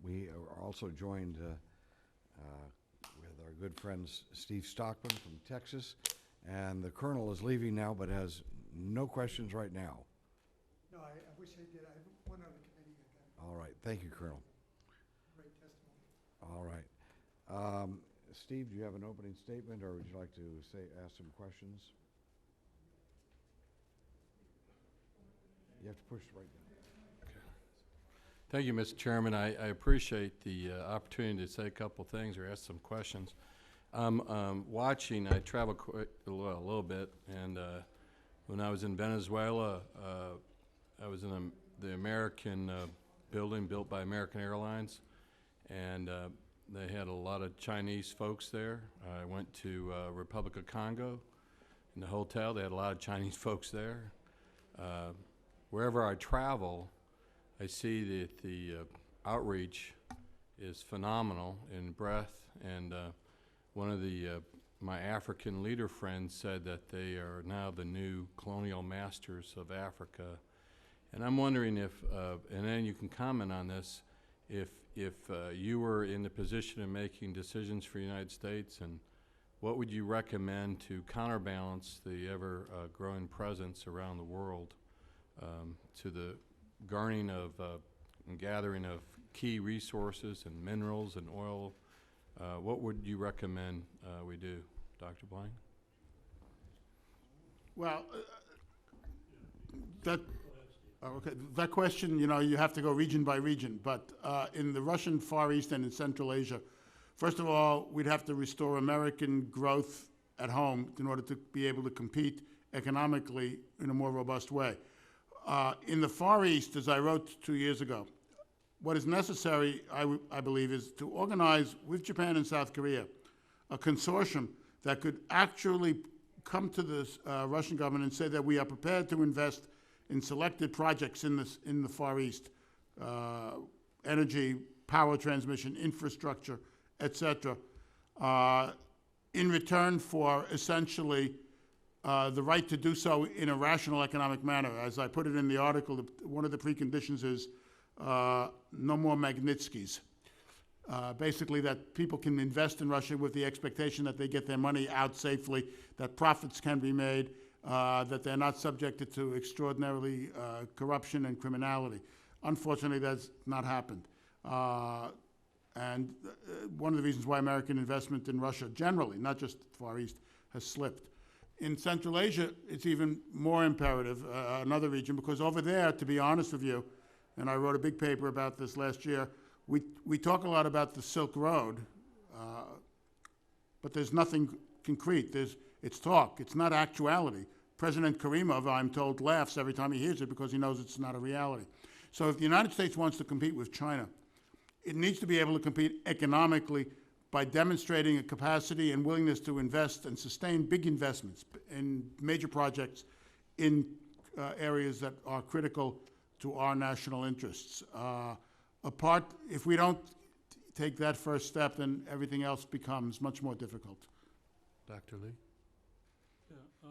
We are also joined with our good friend Steve Stockman from Texas, and the Colonel is leaving now but has no questions right now. No, I wish I did. I have one other committee again. All right, thank you, Colonel. Great testimony. All right. Steve, do you have an opening statement, or would you like to ask some questions? You have to push it right down. Thank you, Mr. Chairman. I appreciate the opportunity to say a couple things or ask some questions. Watching, I travel quite a little bit, and when I was in Venezuela, I was in the American building built by American Airlines, and they had a lot of Chinese folks there. I went to Republic of Congo. In the hotel, they had a lot of Chinese folks there. Wherever I travel, I see that the outreach is phenomenal in breadth, and one of the my African leader friends said that they are now the new colonial masters of Africa. And I'm wondering if, and then you can comment on this, if you were in the position of making decisions for the United States, and what would you recommend to counterbalance the ever-growing presence around the world to the garnering of and gathering of key resources and minerals and oil? What would you recommend we do, Dr. Blank? Well, that question, you have to go region by region. But in the Russian Far East and in Central Asia, first of all, we'd have to restore American growth at home in order to be able to compete economically in a more robust way. In the Far East, as I wrote 2 years ago, what is necessary, I believe, is to organize with Japan and South Korea a consortium that could actually come to the Russian government and say that we are prepared to invest in selected projects in the Far East, energy, power transmission, infrastructure, etc., in return for essentially the right to do so in a rational economic manner. As I put it in the article, one of the preconditions is no more Magnitskys. Basically, that people can invest in Russia with the expectation that they get their money out safely, that profits can be made, that they're not subjected to extraordinarily corruption and criminality. Unfortunately, that's not happened. And one of the reasons why American investment in Russia generally, not just Far East, has slipped. In Central Asia, it's even more imperative, another region, because over there, to be honest with you, and I wrote a big paper about this last year, we talk a lot about the Silk Road, but there's nothing concrete. It's talk. It's not actuality. President Karimov, I'm told, laughs every time he hears it because he knows it's not a reality. So if the United States wants to compete with China, it needs to be able to compete economically by demonstrating a capacity and willingness to invest and sustain big investments in major projects in areas that are critical to our national interests. If we don't take that first step, then everything else becomes much more difficult. Dr. Lee? Yeah,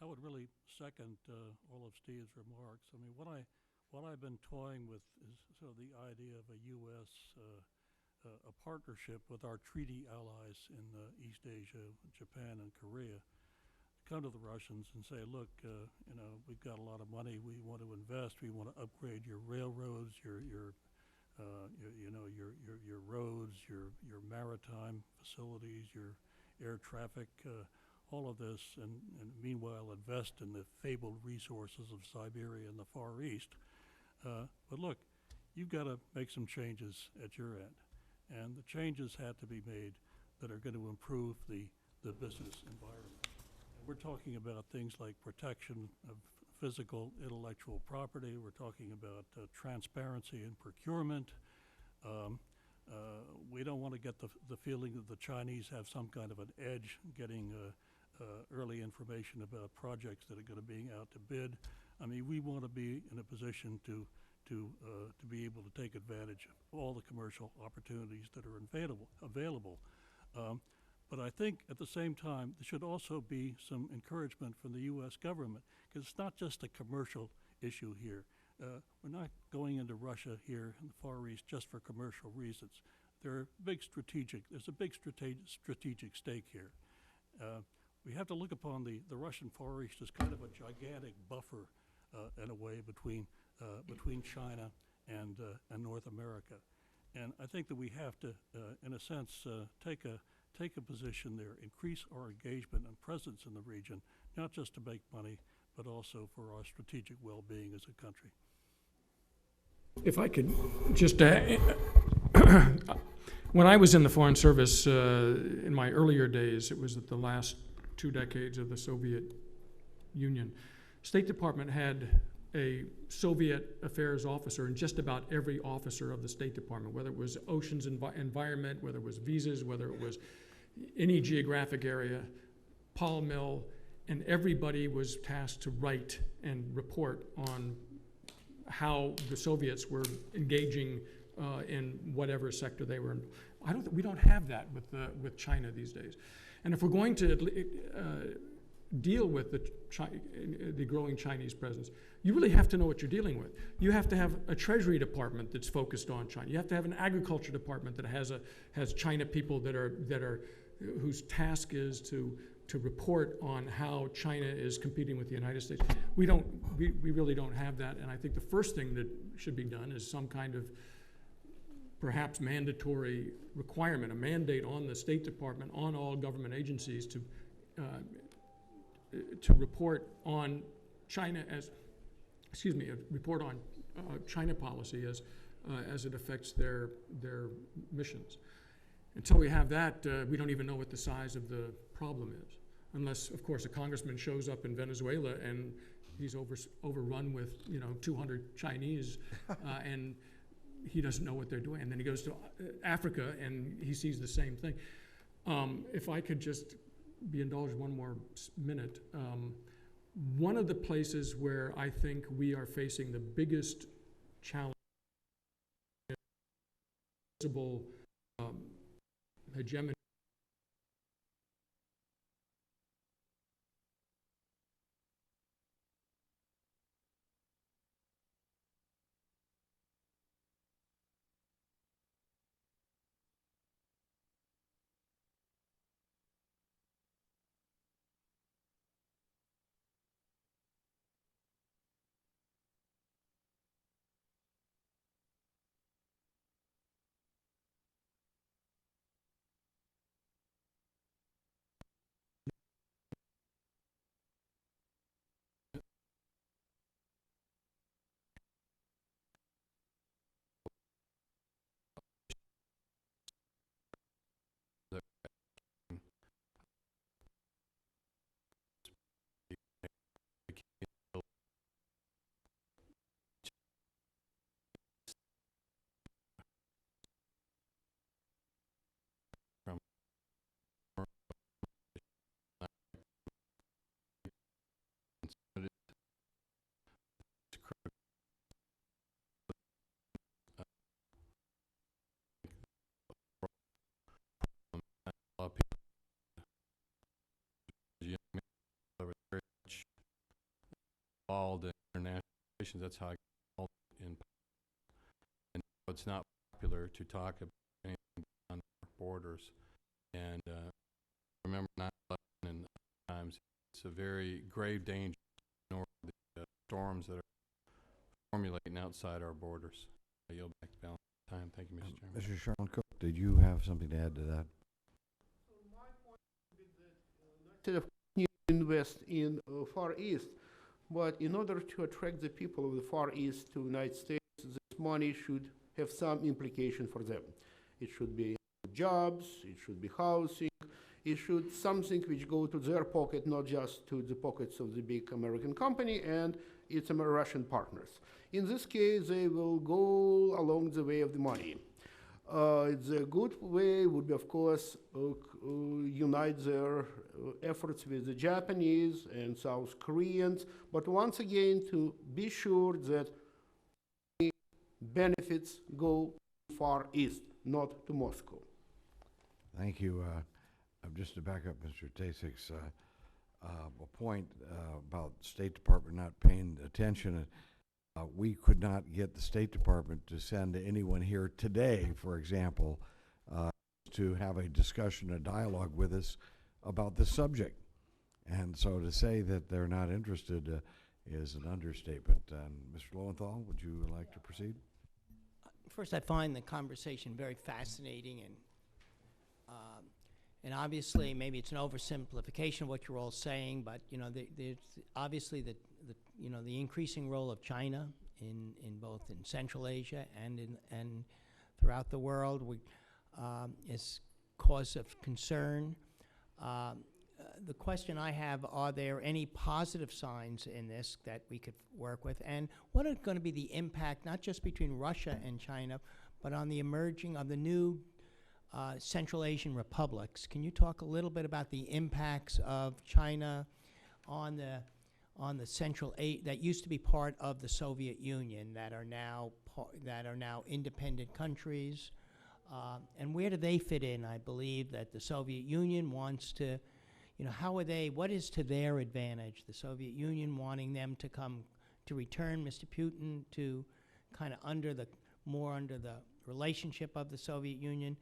I would really second all of Steve's remarks. I mean, what I've been toying with is sort of the idea of a U.S. A partnership with our treaty allies in East Asia, Japan and Korea, come to the Russians and say, look, we've got a lot of money. We want to invest. We want to upgrade your railroads, your roads, your maritime facilities, your air traffic, all of this, and meanwhile invest in the fabled resources of Siberia and the Far East. But look, you've got to make some changes at your end. And the changes had to be made that are going to improve the business environment. And we're talking about things like protection of physical intellectual property. We're talking about transparency in procurement. We don't want to get the feeling that the Chinese have some kind of an edge getting early information about projects that are going to be out to bid. I mean, we want to be in a position to to be able to take advantage of all the commercial opportunities that are available. But I think at the same time, there should also be some encouragement from the U.S. government, because it's not just a commercial issue here. We're not going into Russia here in the Far East just for commercial reasons. There's a big strategic stake here. We have to look upon the Russian Far East as kind of a gigantic buffer in a way between China and North America. And I think that we have to, in a sense, take a position there, increase our engagement and presence in the region, not just to make money, but also for our strategic well-being as a country. If I could just, when I was in the Foreign Service in my earlier days, it was the last 2 decades of the Soviet Union, State Department had a Soviet affairs officer in just about every officer of the State Department, whether it was oceans environment, whether it was visas, whether it was any geographic area, Paul Mill, and everybody was tasked to write and report on how the Soviets were engaging in whatever sector they were in. We don't have that with China these days. And if we're going to deal with the growing Chinese presence, you really have to know what you're dealing with. You have to have a Treasury Department that's focused on China. You have to have an Agriculture Department that has China people whose task is to report on how China is competing with the United States. We really don't have that, and I think the first thing that should be done is some kind of perhaps mandatory requirement, a mandate on the State Department, on all government agencies to report on China report on China policy as it affects their missions. Until we have that, we don't even know what the size of the problem is, unless, of course, a congressman shows up in Venezuela and he's overrun with 200 Chinese, and he doesn't know what they're doing. And then he goes to Africa and he sees the same thing. If I could just be indulged one more minute. One of the places where I think we are facing the biggest challenge is visible hegemony involved in international relations. That's how I got involved in. And it's not popular to talk about anything beyond our borders. And remember 9/11 and times, it's a very grave danger to ignore the storms that are formulating outside our borders. I yield back the balance of time. Thank you, Mr. Chairman. Mr. Sherman Cook, did you have something to add to that? My point would be that instead of invest in Far East, but in order to attract the people of the Far East to the United States, this money should have some implication for them. It should be jobs, it should be housing, it should something which go to their pocket, not just to the pockets of the big American company and its Russian partners. In this case, they will go along the way of the money. The good way would be, of course, unite their efforts with the Japanese and South Koreans, but once again, to be sure that benefits go Far East, not to Moscow. Thank you. Just to back up Mr. Tasik's point about State Department not paying attention, we could not get the State Department to send anyone here today, for example, to have a discussion, a dialogue with us about this subject. And so to say that they're not interested is an understatement. Mr. Lowenthal, would you like to proceed? First, I find the conversation very fascinating, and obviously maybe it's an oversimplification of what you're all saying, but you know, there's obviously the increasing role of China in both in Central Asia and throughout the world is cause of concern. The question I have, are there any positive signs in this that we could work with? And what are going to be the impact, not just between Russia and China, but on the emerging of the new Central Asian republics? Can you talk a little bit about the impacts of China on the Central that used to be part of the Soviet Union that are now independent countries? And where do they fit in? I believe that the Soviet Union wants to, you know, what is to their advantage? The Soviet Union wanting them to return Mr. Putin to kind of under the relationship of the Soviet Union.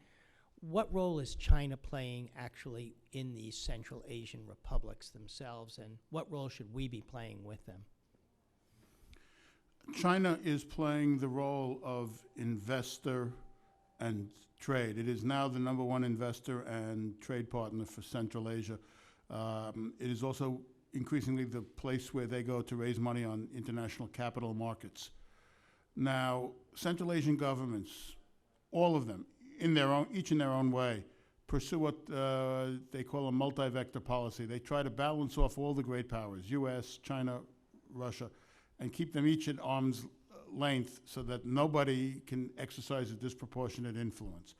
What role is China playing actually in these Central Asian republics themselves, and what role should we be playing with them? China is playing the role of investor and trade. It is now the #1 investor and trade partner for Central Asia. It is also increasingly the place where they go to raise money on international capital markets. Now, Central Asian governments, all of them, each in their own way, pursue what they call a multi-vector policy. They try to balance off all the great powers, US, China, Russia, and keep them each at arm's length so that nobody can exercise a disproportionate influence.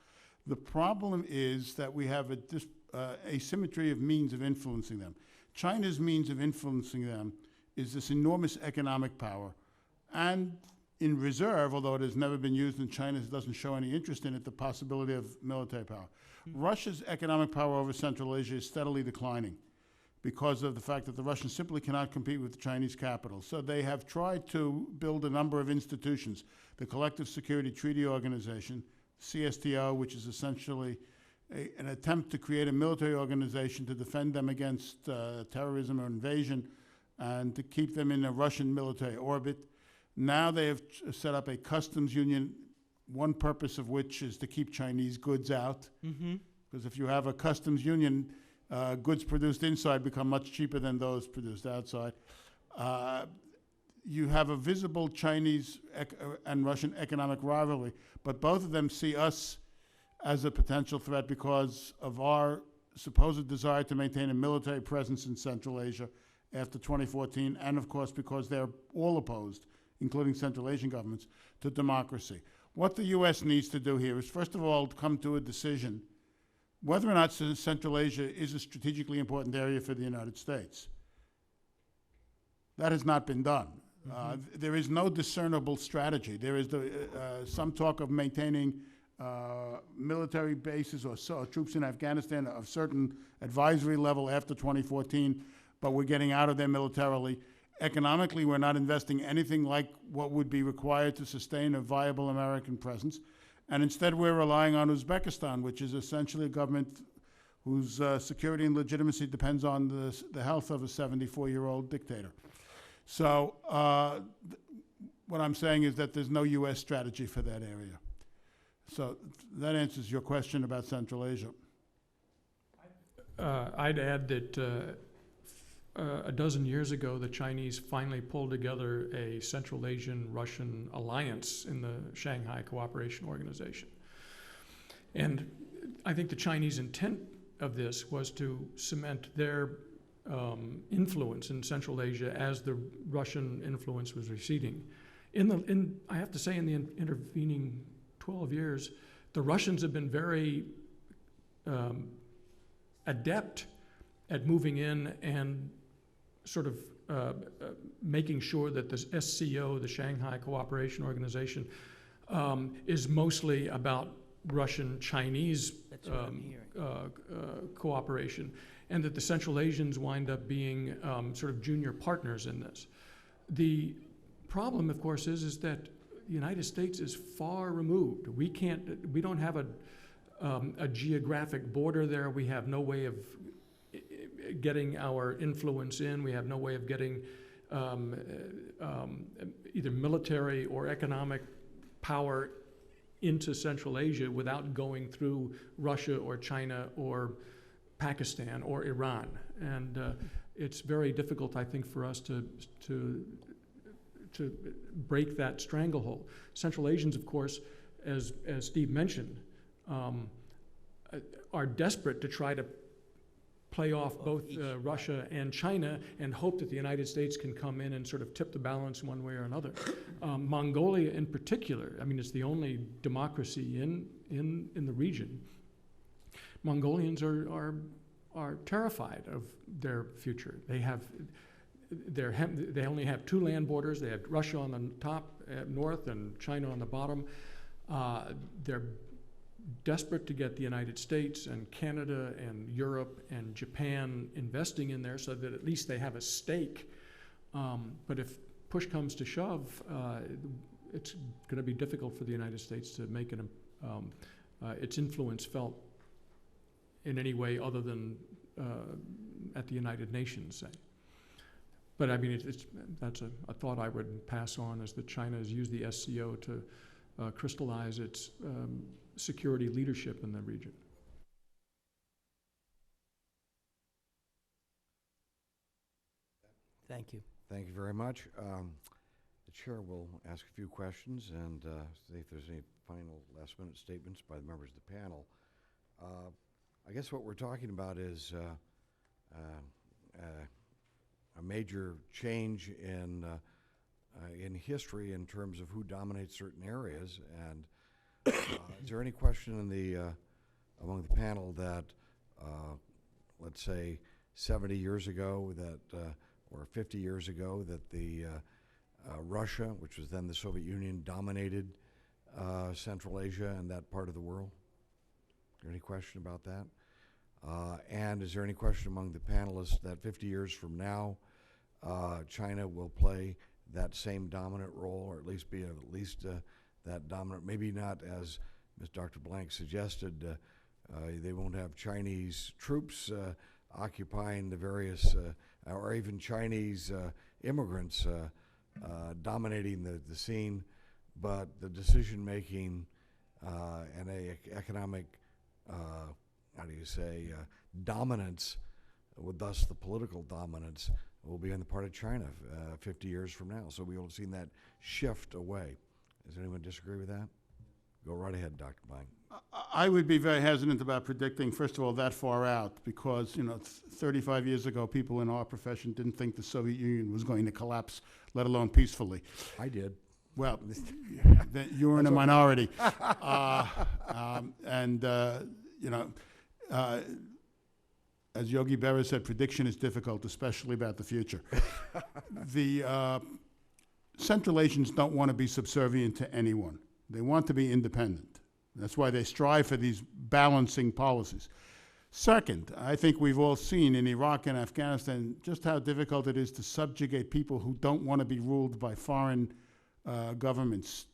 The problem is that we have asymmetry of means of influencing them. China's means of influencing them is this enormous economic power, and in reserve, although it has never been used and China doesn't show any interest in it, the possibility of military power. Russia's economic power over Central Asia is steadily declining because of the fact that the Russians simply cannot compete with the Chinese capital. So they have tried to build a number of institutions. The Collective Security Treaty Organization, CSTO, which is essentially an attempt to create a military organization to defend them against terrorism or invasion and to keep them in a Russian military orbit. Now they have set up a customs union, one purpose of which is to keep Chinese goods out. Because if you have a customs union, goods produced inside become much cheaper than those produced outside. You have a visible Chinese and Russian economic rivalry, but both of them see us as a potential threat because of our supposed desire to maintain a military presence in Central Asia after 2014, and of course because they're all opposed, including Central Asian governments, to democracy. What the US needs to do here is, first of all, to come to a decision whether or not Central Asia is a strategically important area for the United States. That has not been done. There is no discernible strategy. There is some talk of maintaining military bases or troops in Afghanistan of certain advisory level after 2014, but we're getting out of there militarily. Economically, we're not investing anything like what would be required to sustain a viable American presence. And instead, we're relying on Uzbekistan, which is essentially a government whose security and legitimacy depends on the health of a 74-year-old dictator. So what I'm saying is that there's no US strategy for that area. So that answers your question about Central Asia. I'd add that a dozen years ago, the Chinese finally pulled together a Central Asian-Russian alliance in the Shanghai Cooperation Organization. And I think the Chinese intent of this was to cement their influence in Central Asia as the Russian influence was receding. I have to say, in the intervening 12 years, the Russians have been very adept at moving in and sort of making sure that the SCO, the Shanghai Cooperation Organization, is mostly about Russian-Chinese That's what I'm hearing. cooperation, and that the Central Asians wind up being sort of junior partners in this. The problem, of course, is that the United States is far removed. We don't have a geographic border there. We have no way of getting our influence in. We have no way of getting either military or economic power into Central Asia without going through Russia or China or Pakistan or Iran. And it's very difficult, I think, for us to break that stranglehold. Central Asians, of course, as Steve mentioned, are desperate to try to play off both Russia and China and hope that the United States can come in and sort of tip the balance one way or another. Mongolia in particular, I mean, it's the only democracy in the region. Mongolians are terrified of their future. They only have two land borders. They have Russia on the top, north, and China on the bottom. They're desperate to get the United States and Canada and Europe and Japan investing in there so that at least they have a stake. But if push comes to shove, it's going to be difficult for the United States to make its influence felt in any way other than at the United Nations, say. But I mean, that's a thought I would pass on, is that China has used the SCO to crystallize its security leadership in the region. Thank you. Thank you very much. The chair will ask a few questions and see if there's any final last-minute statements by the members of the panel. I guess what we're talking about is a major change in history in terms of who dominates certain areas. And is there any question in among the panel that, let's say, 70 years ago or 50 years ago, that the Russia, which was then the Soviet Union, dominated Central Asia and that part of the world? Is there any question about that? And is there any question among the panelists that 50 years from now, China will play that same dominant role, or at least be that dominant, maybe not as Dr. Blank suggested, they won't have Chinese troops occupying the various, or even Chinese immigrants dominating the scene, but the decision-making and economic, dominance, thus the political dominance, will be on the part of China 50 years from now. So we will have seen that shift away. Does anyone disagree with that? Go right ahead, Dr. Blank. I would be very hesitant about predicting, first of all, that far out, because 35 years ago, people in our profession didn't think the Soviet Union was going to collapse, let alone peacefully. I did. Well, you're in a minority, as Yogi Berra said, prediction is difficult, especially about the future. The Central Asians don't want to be subservient to anyone. They want to be independent. That's why they strive for these balancing policies. Second, I think we've all seen in Iraq and Afghanistan just how difficult it is to subjugate people who don't want to be ruled by foreign governments.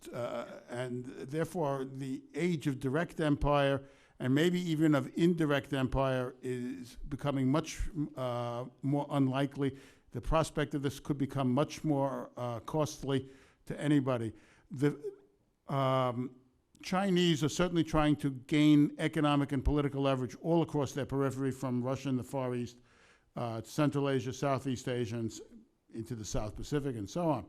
And therefore, the age of direct empire and maybe even of indirect empire is becoming much more unlikely. The prospect of this could become much more costly to anybody. The Chinese are certainly trying to gain economic and political leverage all across their periphery, from Russia and the Far East, Central Asia, Southeast Asia, and into the South Pacific, and so on.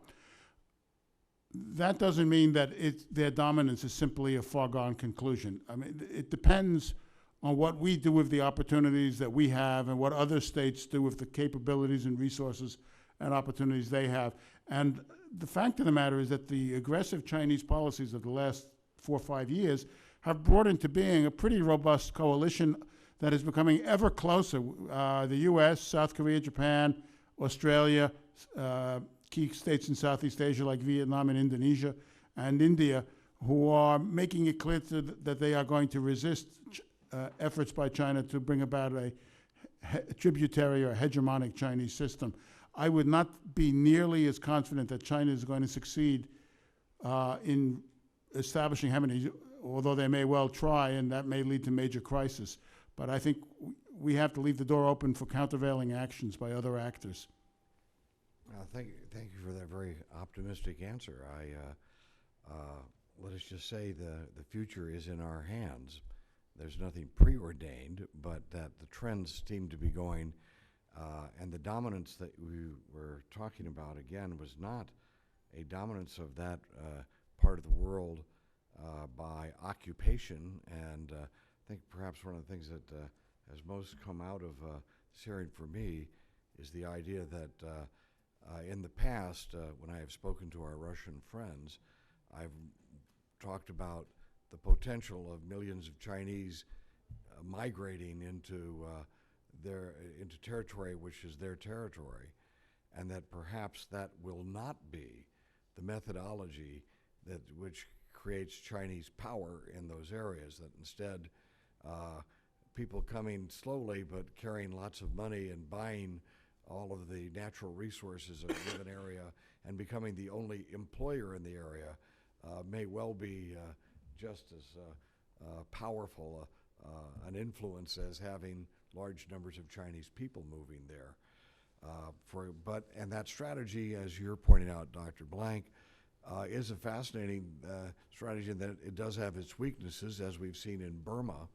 That doesn't mean that their dominance is simply a foregone conclusion. I mean, it depends on what we do with the opportunities that we have and what other states do with the capabilities and resources and opportunities they have. And the fact of the matter is that the aggressive Chinese policies of the last 4 or 5 years have brought into being a pretty robust coalition that is becoming ever closer. The US, South Korea, Japan, Australia, key states in Southeast Asia like Vietnam and Indonesia, and India, who are making it clear that they are going to resist efforts by China to bring about a tributary or hegemonic Chinese system. I would not be nearly as confident that China is going to succeed in establishing hegemony, although they may well try, and that may lead to major crisis. But I think we have to leave the door open for countervailing actions by other actors. Thank you for that very optimistic answer. Let us just say the future is in our hands. There's nothing preordained, but that the trends seem to be going, and the dominance that we were talking about, again, was not a dominance of that part of the world by occupation. And I think perhaps one of the things that has most come out of this hearing for me is the idea that in the past, when I have spoken to our Russian friends, I've talked about the potential of millions of Chinese migrating into into territory which is their territory, and that perhaps that will not be the methodology which creates Chinese power in those areas. That instead, people coming slowly but carrying lots of money and buying all of the natural resources of a given area and becoming the only employer in the area may well be just as powerful an influence as having large numbers of Chinese people moving there. And that strategy, as you're pointing out, Dr. Blank, is a fascinating strategy in that it does have its weaknesses, as we've seen in Burma.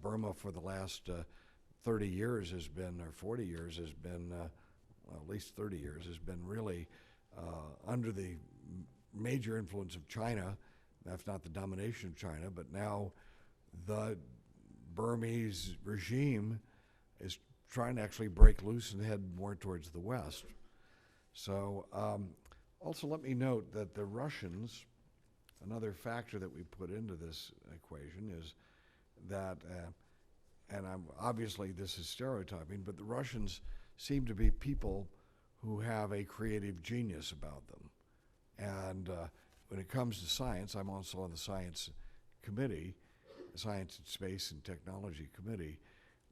Burma for the last 30 years has been, or 40 years has been, well, at least 30 years, has been really under the major influence of China, if not the domination of China. But now the Burmese regime is trying to actually break loose and head more towards the West. So also let me note that the Russians, another factor that we put into this equation is that, and obviously this is stereotyping, but the Russians seem to be people who have a creative genius about them. And when it comes to science, I'm also on the Science Committee, Science and Space and Technology Committee,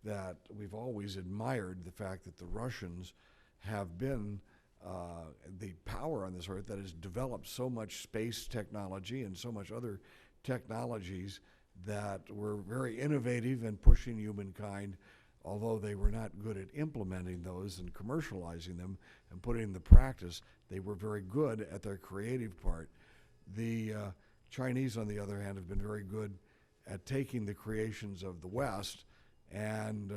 that we've always admired the fact that the Russians have been the power on this earth that has developed so much space technology and so much other technologies that were very innovative in pushing humankind, although they were not good at implementing those and commercializing them and putting them into practice. They were very good at their creative part. The Chinese, on the other hand, have been very good at taking the creations of the West and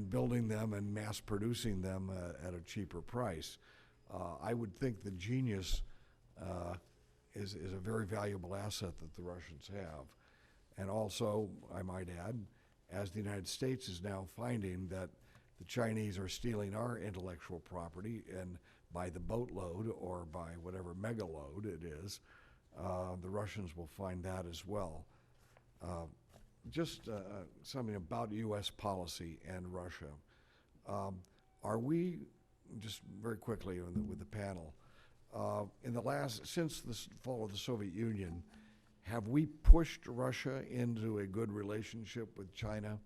building them and mass producing them at a cheaper price. I would think the genius is a very valuable asset that the Russians have. And also, I might add, as the United States is now finding that the Chinese are stealing our intellectual property, and by the boatload or by whatever megaload it is, the Russians will find that as well. Just something about U.S. policy and Russia. Are we, just very quickly with the panel, since the fall of the Soviet Union, have we pushed Russia into a good relationship with China?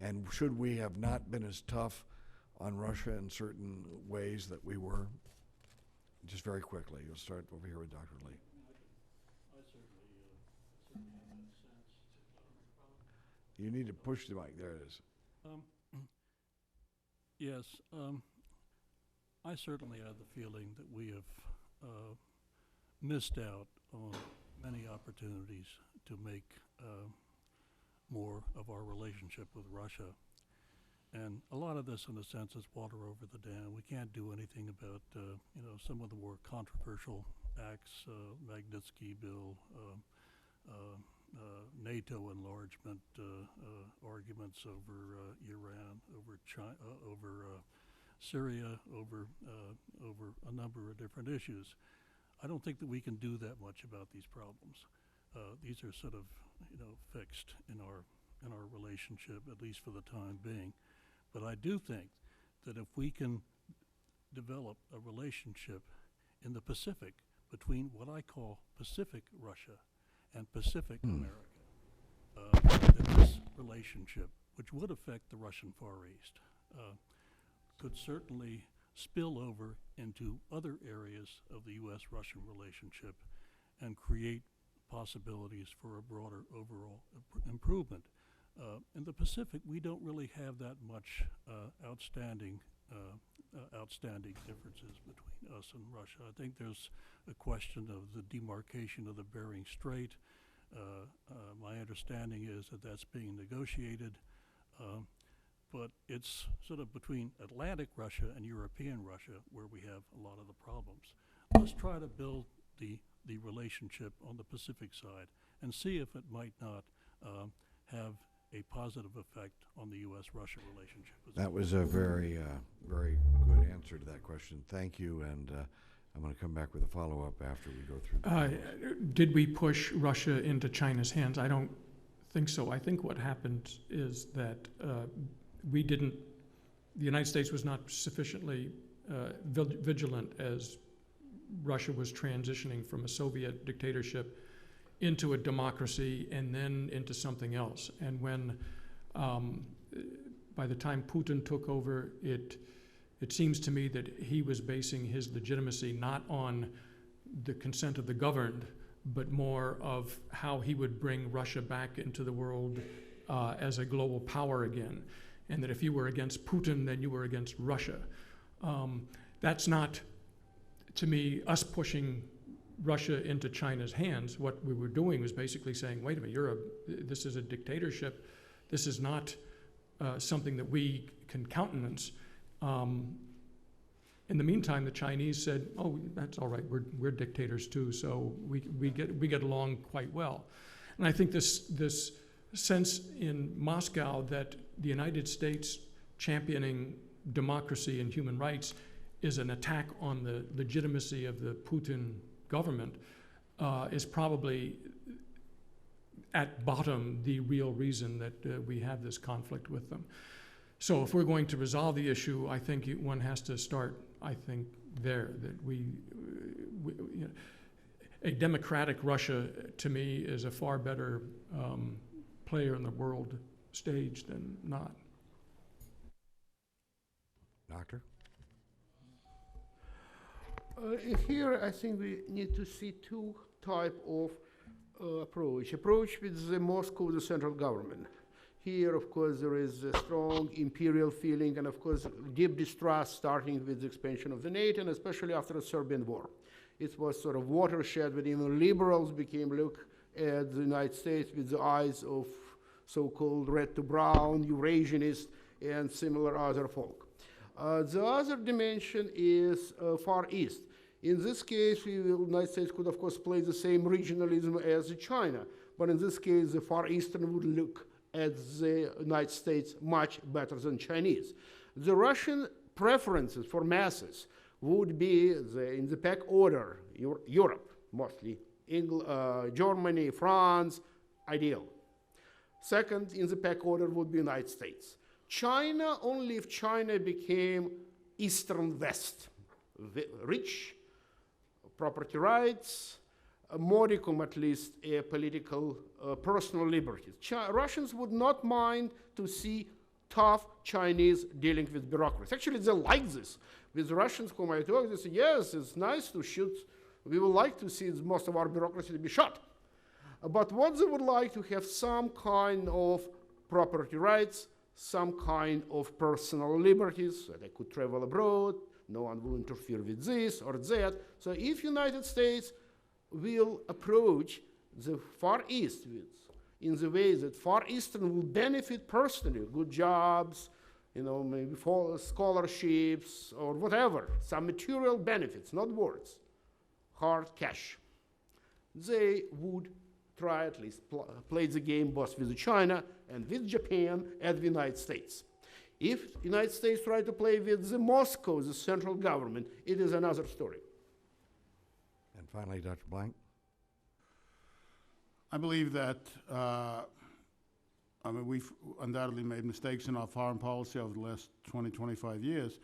And should we have not been as tough on Russia in certain ways that we were? Just very quickly, we'll start over here with Dr. Lee. I certainly have that sense. You need to push the mic. There it is. Yes, I certainly have the feeling that we have missed out on many opportunities to make more of our relationship with Russia. And a lot of this, in a sense, is water over the dam. We can't do anything about, some of the more controversial acts, Magnitsky Bill, NATO enlargement, arguments over Iran, over China, over Syria, over a number of different issues. I don't think that we can do that much about these problems. These are sort of, fixed in our relationship, at least for the time being. But I do think that if we can develop a relationship in the Pacific between what I call Pacific Russia and Pacific America. That this relationship, which would affect the Russian Far East, could certainly spill over into other areas of the U.S.-Russian relationship and create possibilities for a broader overall improvement. In the Pacific, we don't really have that much outstanding differences between us and Russia. I think there's a question of the demarcation of the Bering Strait. My understanding is that that's being negotiated, but it's sort of between Atlantic Russia and European Russia where we have a lot of the problems. Let's try to build the relationship on the Pacific side and see if it might not have a positive effect on the U.S.-Russia relationship. That was a very, very good answer to that question. Thank you, and I'm going to come back with a follow-up after we go through. Did we push Russia into China's hands? I don't think so. I think what happened is that the United States was not sufficiently vigilant as Russia was transitioning from a Soviet dictatorship into a democracy and then into something else. And when, by the time Putin took over, it seems to me that he was basing his legitimacy not on the consent of the governed, but more of how he would bring Russia back into the world as a global power again. And that if you were against Putin, then you were against Russia. That's not, to me, us pushing Russia into China's hands. What we were doing was basically saying, wait a minute, this is a dictatorship. This is not something that we can countenance. In the meantime, the Chinese said, oh, that's all right, we're dictators too, so we get along quite well. And I think this sense in Moscow that the United States championing democracy and human rights is an attack on the legitimacy of the Putin government is probably at bottom the real reason that we have this conflict with them. So if we're going to resolve the issue, I think one has to start, I think, there, that a democratic Russia, to me, is a far better player in the world stage than not. Doctor? Here, I think we need to see two types of approach. Approach with the Moscow, the central government. Here, of course, there is a strong imperial feeling and, of course, deep distrust starting with the expansion of the NATO, and especially after the Serbian war. It was sort of watershed when even liberals became look at the United States with the eyes of so-called red to brown, Eurasianist, and similar other folk. The other dimension is Far East. In this case, the United States could, of course, play the same regionalism as China, but in this case, the Far Eastern would look at the United States much better than Chinese. The Russian preferences for masses would be in the back order, Europe, mostly, Germany, France, ideal. Second in the pack order would be United States. China, only if China became Eastern West, rich, property rights, a modicum at least, political, personal liberties. Russians would not mind to see tough Chinese dealing with bureaucracy. Actually, they like this. With the Russians whom I talk, they say, yes, it's nice to shoot. We would like to see most of our bureaucracy to be shot. But what they would like to have some kind of property rights, some kind of personal liberties, so they could travel abroad, no one will interfere with this or that. So if United States will approach the Far East in the way that Far Eastern will benefit personally, good jobs, maybe scholarships or whatever, some material benefits, not words, hard cash, they would try at least play the game both with China and with Japan and the United States. If the United States try to play with the Moscow, the central government, it is another story. And finally, Dr. Blank. I believe that we've undoubtedly made mistakes in our foreign policy over the last 20, 25 years,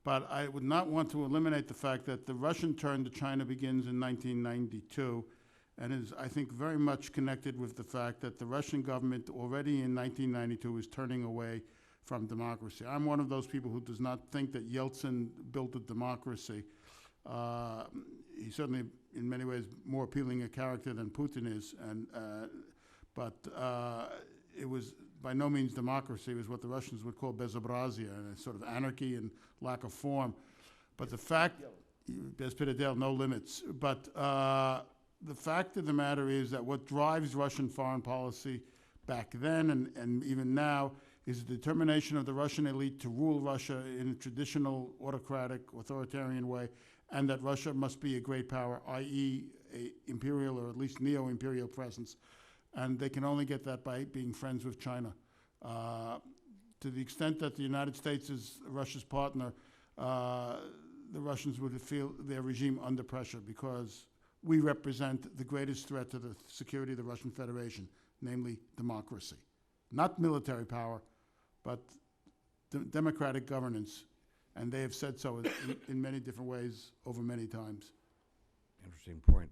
but I would not want to eliminate the fact that the Russian turn to China begins in 1992, and is, I think, very much connected with the fact that the Russian government already in 1992 is turning away from democracy. I'm one of those people who does not think that Yeltsin built a democracy. He's certainly, in many ways, more appealing a character than Putin is, but it was by no means democracy. It was what the Russians would call bezobrazia, a sort of anarchy and lack of form. But the fact, Bespredel, no limits. But the fact of the matter is that what drives Russian foreign policy back then and even now is the determination of the Russian elite to rule Russia in a traditional autocratic, authoritarian way, and that Russia must be a great power, i.e. a imperial or at least neo-imperial presence. And they can only get that by being friends with China. To the extent that the United States is Russia's partner, the Russians would feel their regime under pressure because we represent the greatest threat to the security of the Russian Federation, namely democracy. Not military power, but democratic governance. And they have said so in many different ways over many times. Interesting point.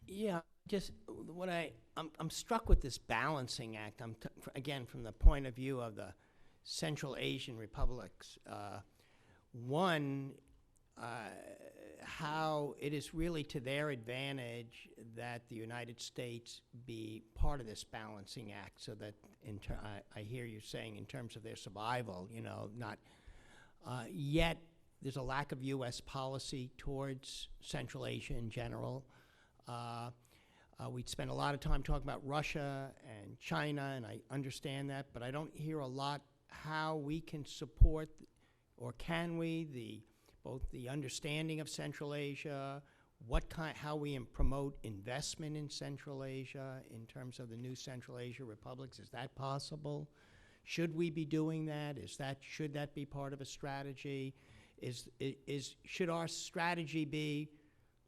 Yeah, just what I'm struck with this balancing act. Again, from the point of view of the Central Asian republics. One, how it is really to their advantage that the United States be part of this balancing act, so that I hear you saying in terms of their survival, you know, not yet there's a lack of U.S. policy towards Central Asia in general. We'd spend a lot of time talking about Russia and China, and I understand that, but I don't hear a lot how we can support, or can we, both the understanding of Central Asia, how we promote investment in Central Asia in terms of the new Central Asia republics. Is that possible? Should we be doing that? Should that be part of a strategy? Should our strategy be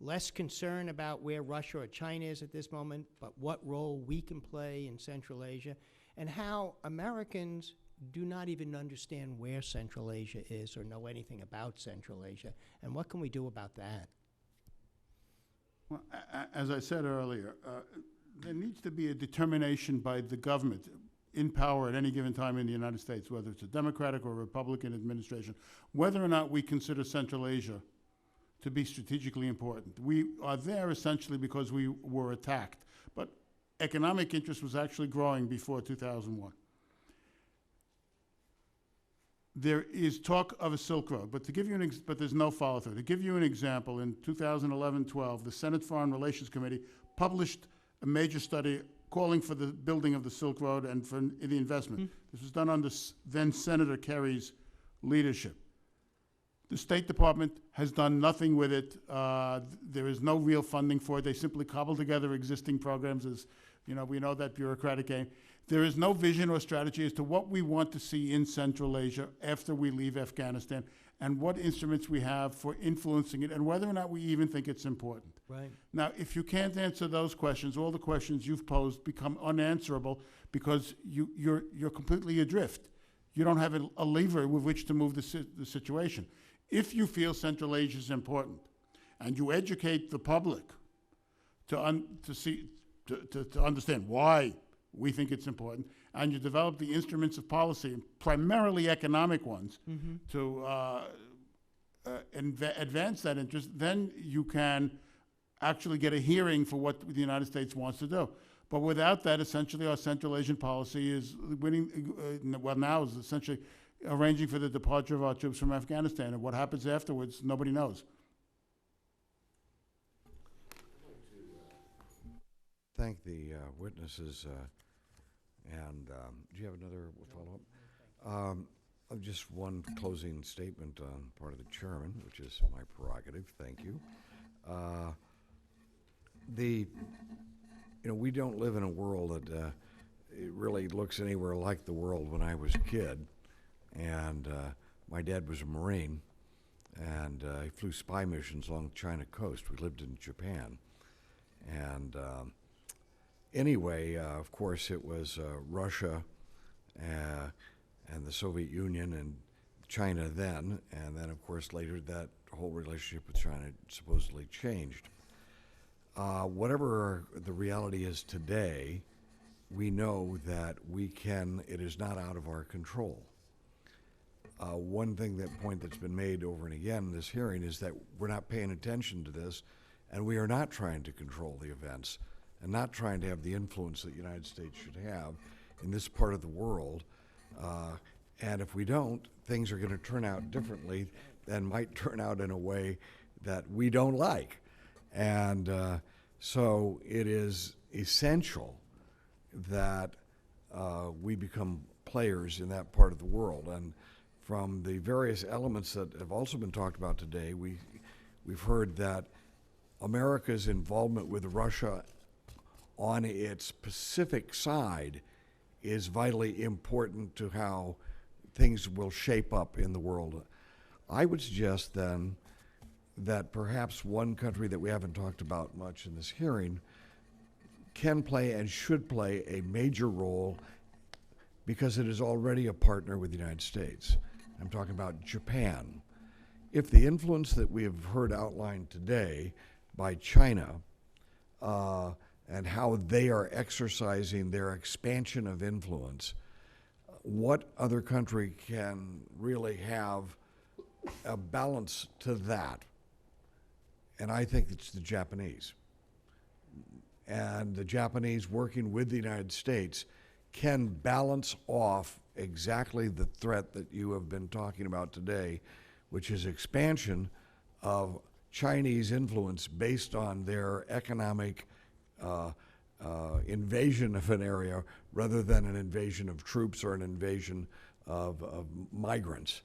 less concern about where Russia or China is at this moment, but what role we can play in Central Asia, and how Americans do not even understand where Central Asia is or know anything about Central Asia, and what can we do about that? Well, as I said earlier, there needs to be a determination by the government in power at any given time in the United States, whether it's a Democratic or Republican administration, whether or not we consider Central Asia to be strategically important. We are there essentially because we were attacked, but economic interest was actually growing before 2001. There is talk of a Silk Road, but to give you but there's no follow-through. To give you an example, in 2011-12, the Senate Foreign Relations Committee published a major study calling for the building of the Silk Road and for the investment. This was done under then Senator Kerry's leadership. The State Department has done nothing with it. There is no real funding for it. They simply cobble together existing programs, as you know, we know that bureaucratic game. There is no vision or strategy as to what we want to see in Central Asia after we leave Afghanistan, and what instruments we have for influencing it, and whether or not we even think it's important. Right. Now, if you can't answer those questions, all the questions you've posed become unanswerable because you're completely adrift. You don't have a lever with which to move the situation. If you feel Central Asia is important, and you educate the public to understand why we think it's important, and you develop the instruments of policy, primarily economic ones, to advance that interest, then you can actually get a hearing for what the United States wants to do. But without that, essentially, our Central Asian policy is now is essentially arranging for the departure of our troops from Afghanistan. And what happens afterwards, nobody knows. Thank the witnesses. And do you have another follow-up? Just one closing statement on part of the chairman, which is my prerogative. Thank you. We don't live in a world that it really looks anywhere like the world when I was a kid. And my dad was a Marine, and he flew spy missions along the China coast. We lived in Japan. And anyway, of course, it was Russia and the Soviet Union and China then, and then, of course, later that whole relationship with China supposedly changed. whatever the reality is today, we know that it is not out of our control. One point that's been made over and again in this hearing is that we're not paying attention to this, and we are not trying to control the events and not trying to have the influence that the United States should have in this part of the world. And if we don't, things are going to turn out differently and might turn out in a way that we don't like. And so it is essential that we become players in that part of the world. And from the various elements that have also been talked about today, we've heard that America's involvement with Russia on its Pacific side is vitally important to how things will shape up in the world. I would suggest then that perhaps one country that we haven't talked about much in this hearing can play and should play a major role because it is already a partner with the United States. I'm talking about Japan. If the influence that we have heard outlined today by China and how they are exercising their expansion of influence, what other country can really have a balance to that? And I think it's the Japanese. And the Japanese, working with the United States, can balance off exactly the threat that you have been talking about today, which is expansion of Chinese influence based on their economic invasion of an area rather than an invasion of troops or an invasion of migrants.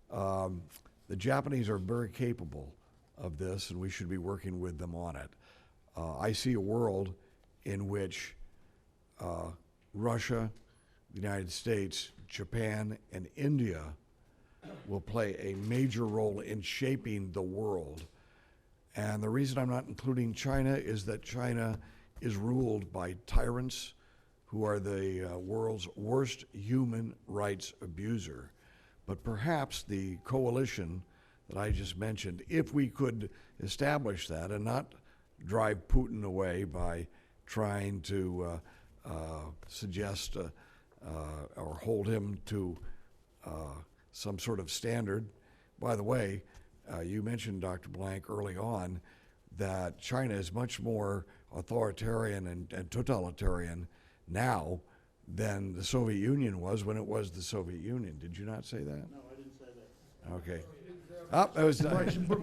The Japanese are very capable of this, and we should be working with them on it. I see a world in which Russia, the United States, Japan, and India will play a major role in shaping the world. And the reason I'm not including China is that China is ruled by tyrants who are the world's worst human rights abuser. But perhaps the coalition that I just mentioned, if we could establish that and not drive Putin away by trying to suggest or hold him to some sort of standard. By the way, you mentioned, Dr. Blank, early on that China is much more authoritarian and totalitarian now than the Soviet Union was when it was the Soviet Union. Did you not say that? No, I didn't say that. Okay. Oh, it was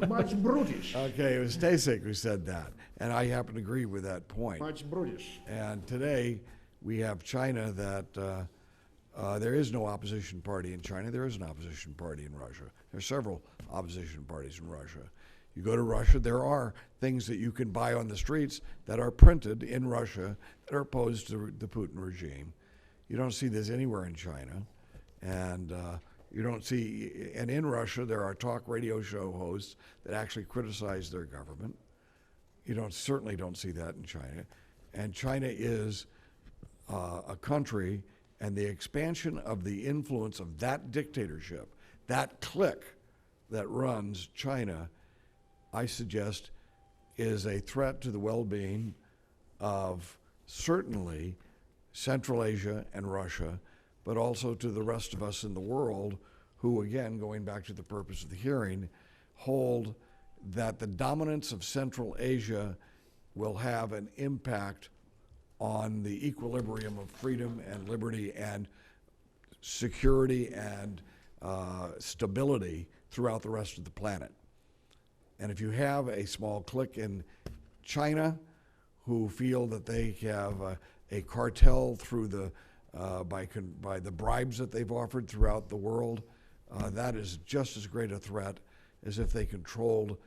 Much brutish. okay. It was Stasek who said that, and I happen to agree with that point. Much brutish. And today we have China that there is no opposition party in China. There is an opposition party in Russia. There are several opposition parties in Russia. You go to Russia, there are things that you can buy on the streets that are printed in Russia that are opposed to the Putin regime. You don't see this anywhere in China. And you don't see, and in Russia, there are talk radio show hosts that actually criticize their government. You certainly don't see that in China. And China is a country, and the expansion of the influence of that dictatorship, that clique that runs China, I suggest is a threat to the well-being of certainly Central Asia and Russia, but also to the rest of us in the world who, again, going back to the purpose of the hearing, hold that the dominance of Central Asia will have an impact on the equilibrium of freedom and liberty and security and stability throughout the rest of the planet. And if you have a small clique in China who feel that they have a cartel through the by the bribes that they've offered throughout the world, that is just as great a threat as if they controlled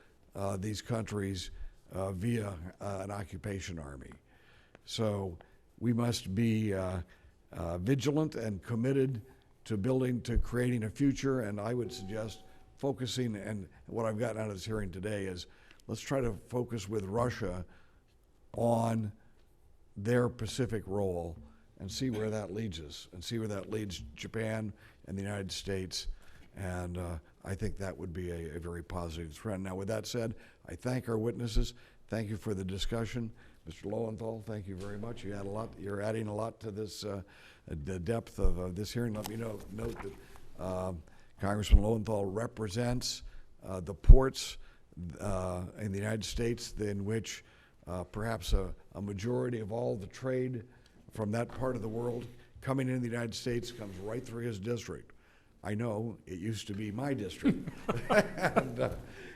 these countries via an occupation army. So we must be vigilant and committed to creating a future, and I would suggest focusing, and what I've gotten out of this hearing today is let's try to focus with Russia on their Pacific role and see where that leads us, and see where that leads Japan and the United States. And I think that would be a very positive trend. Now, with that said, I thank our witnesses. Thank you for the discussion. Mr. Lowenthal, thank you very much. You had a lot, you're adding a lot to this, the depth of this hearing. Let me note that Congressman Lowenthal represents the ports in the United States in which perhaps a majority of all the trade from that part of the world coming into the United States comes right through his district. I know, it used to be my district.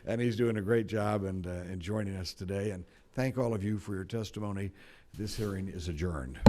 And he's doing a great job and joining us today. And thank all of you for your testimony. This hearing is adjourned.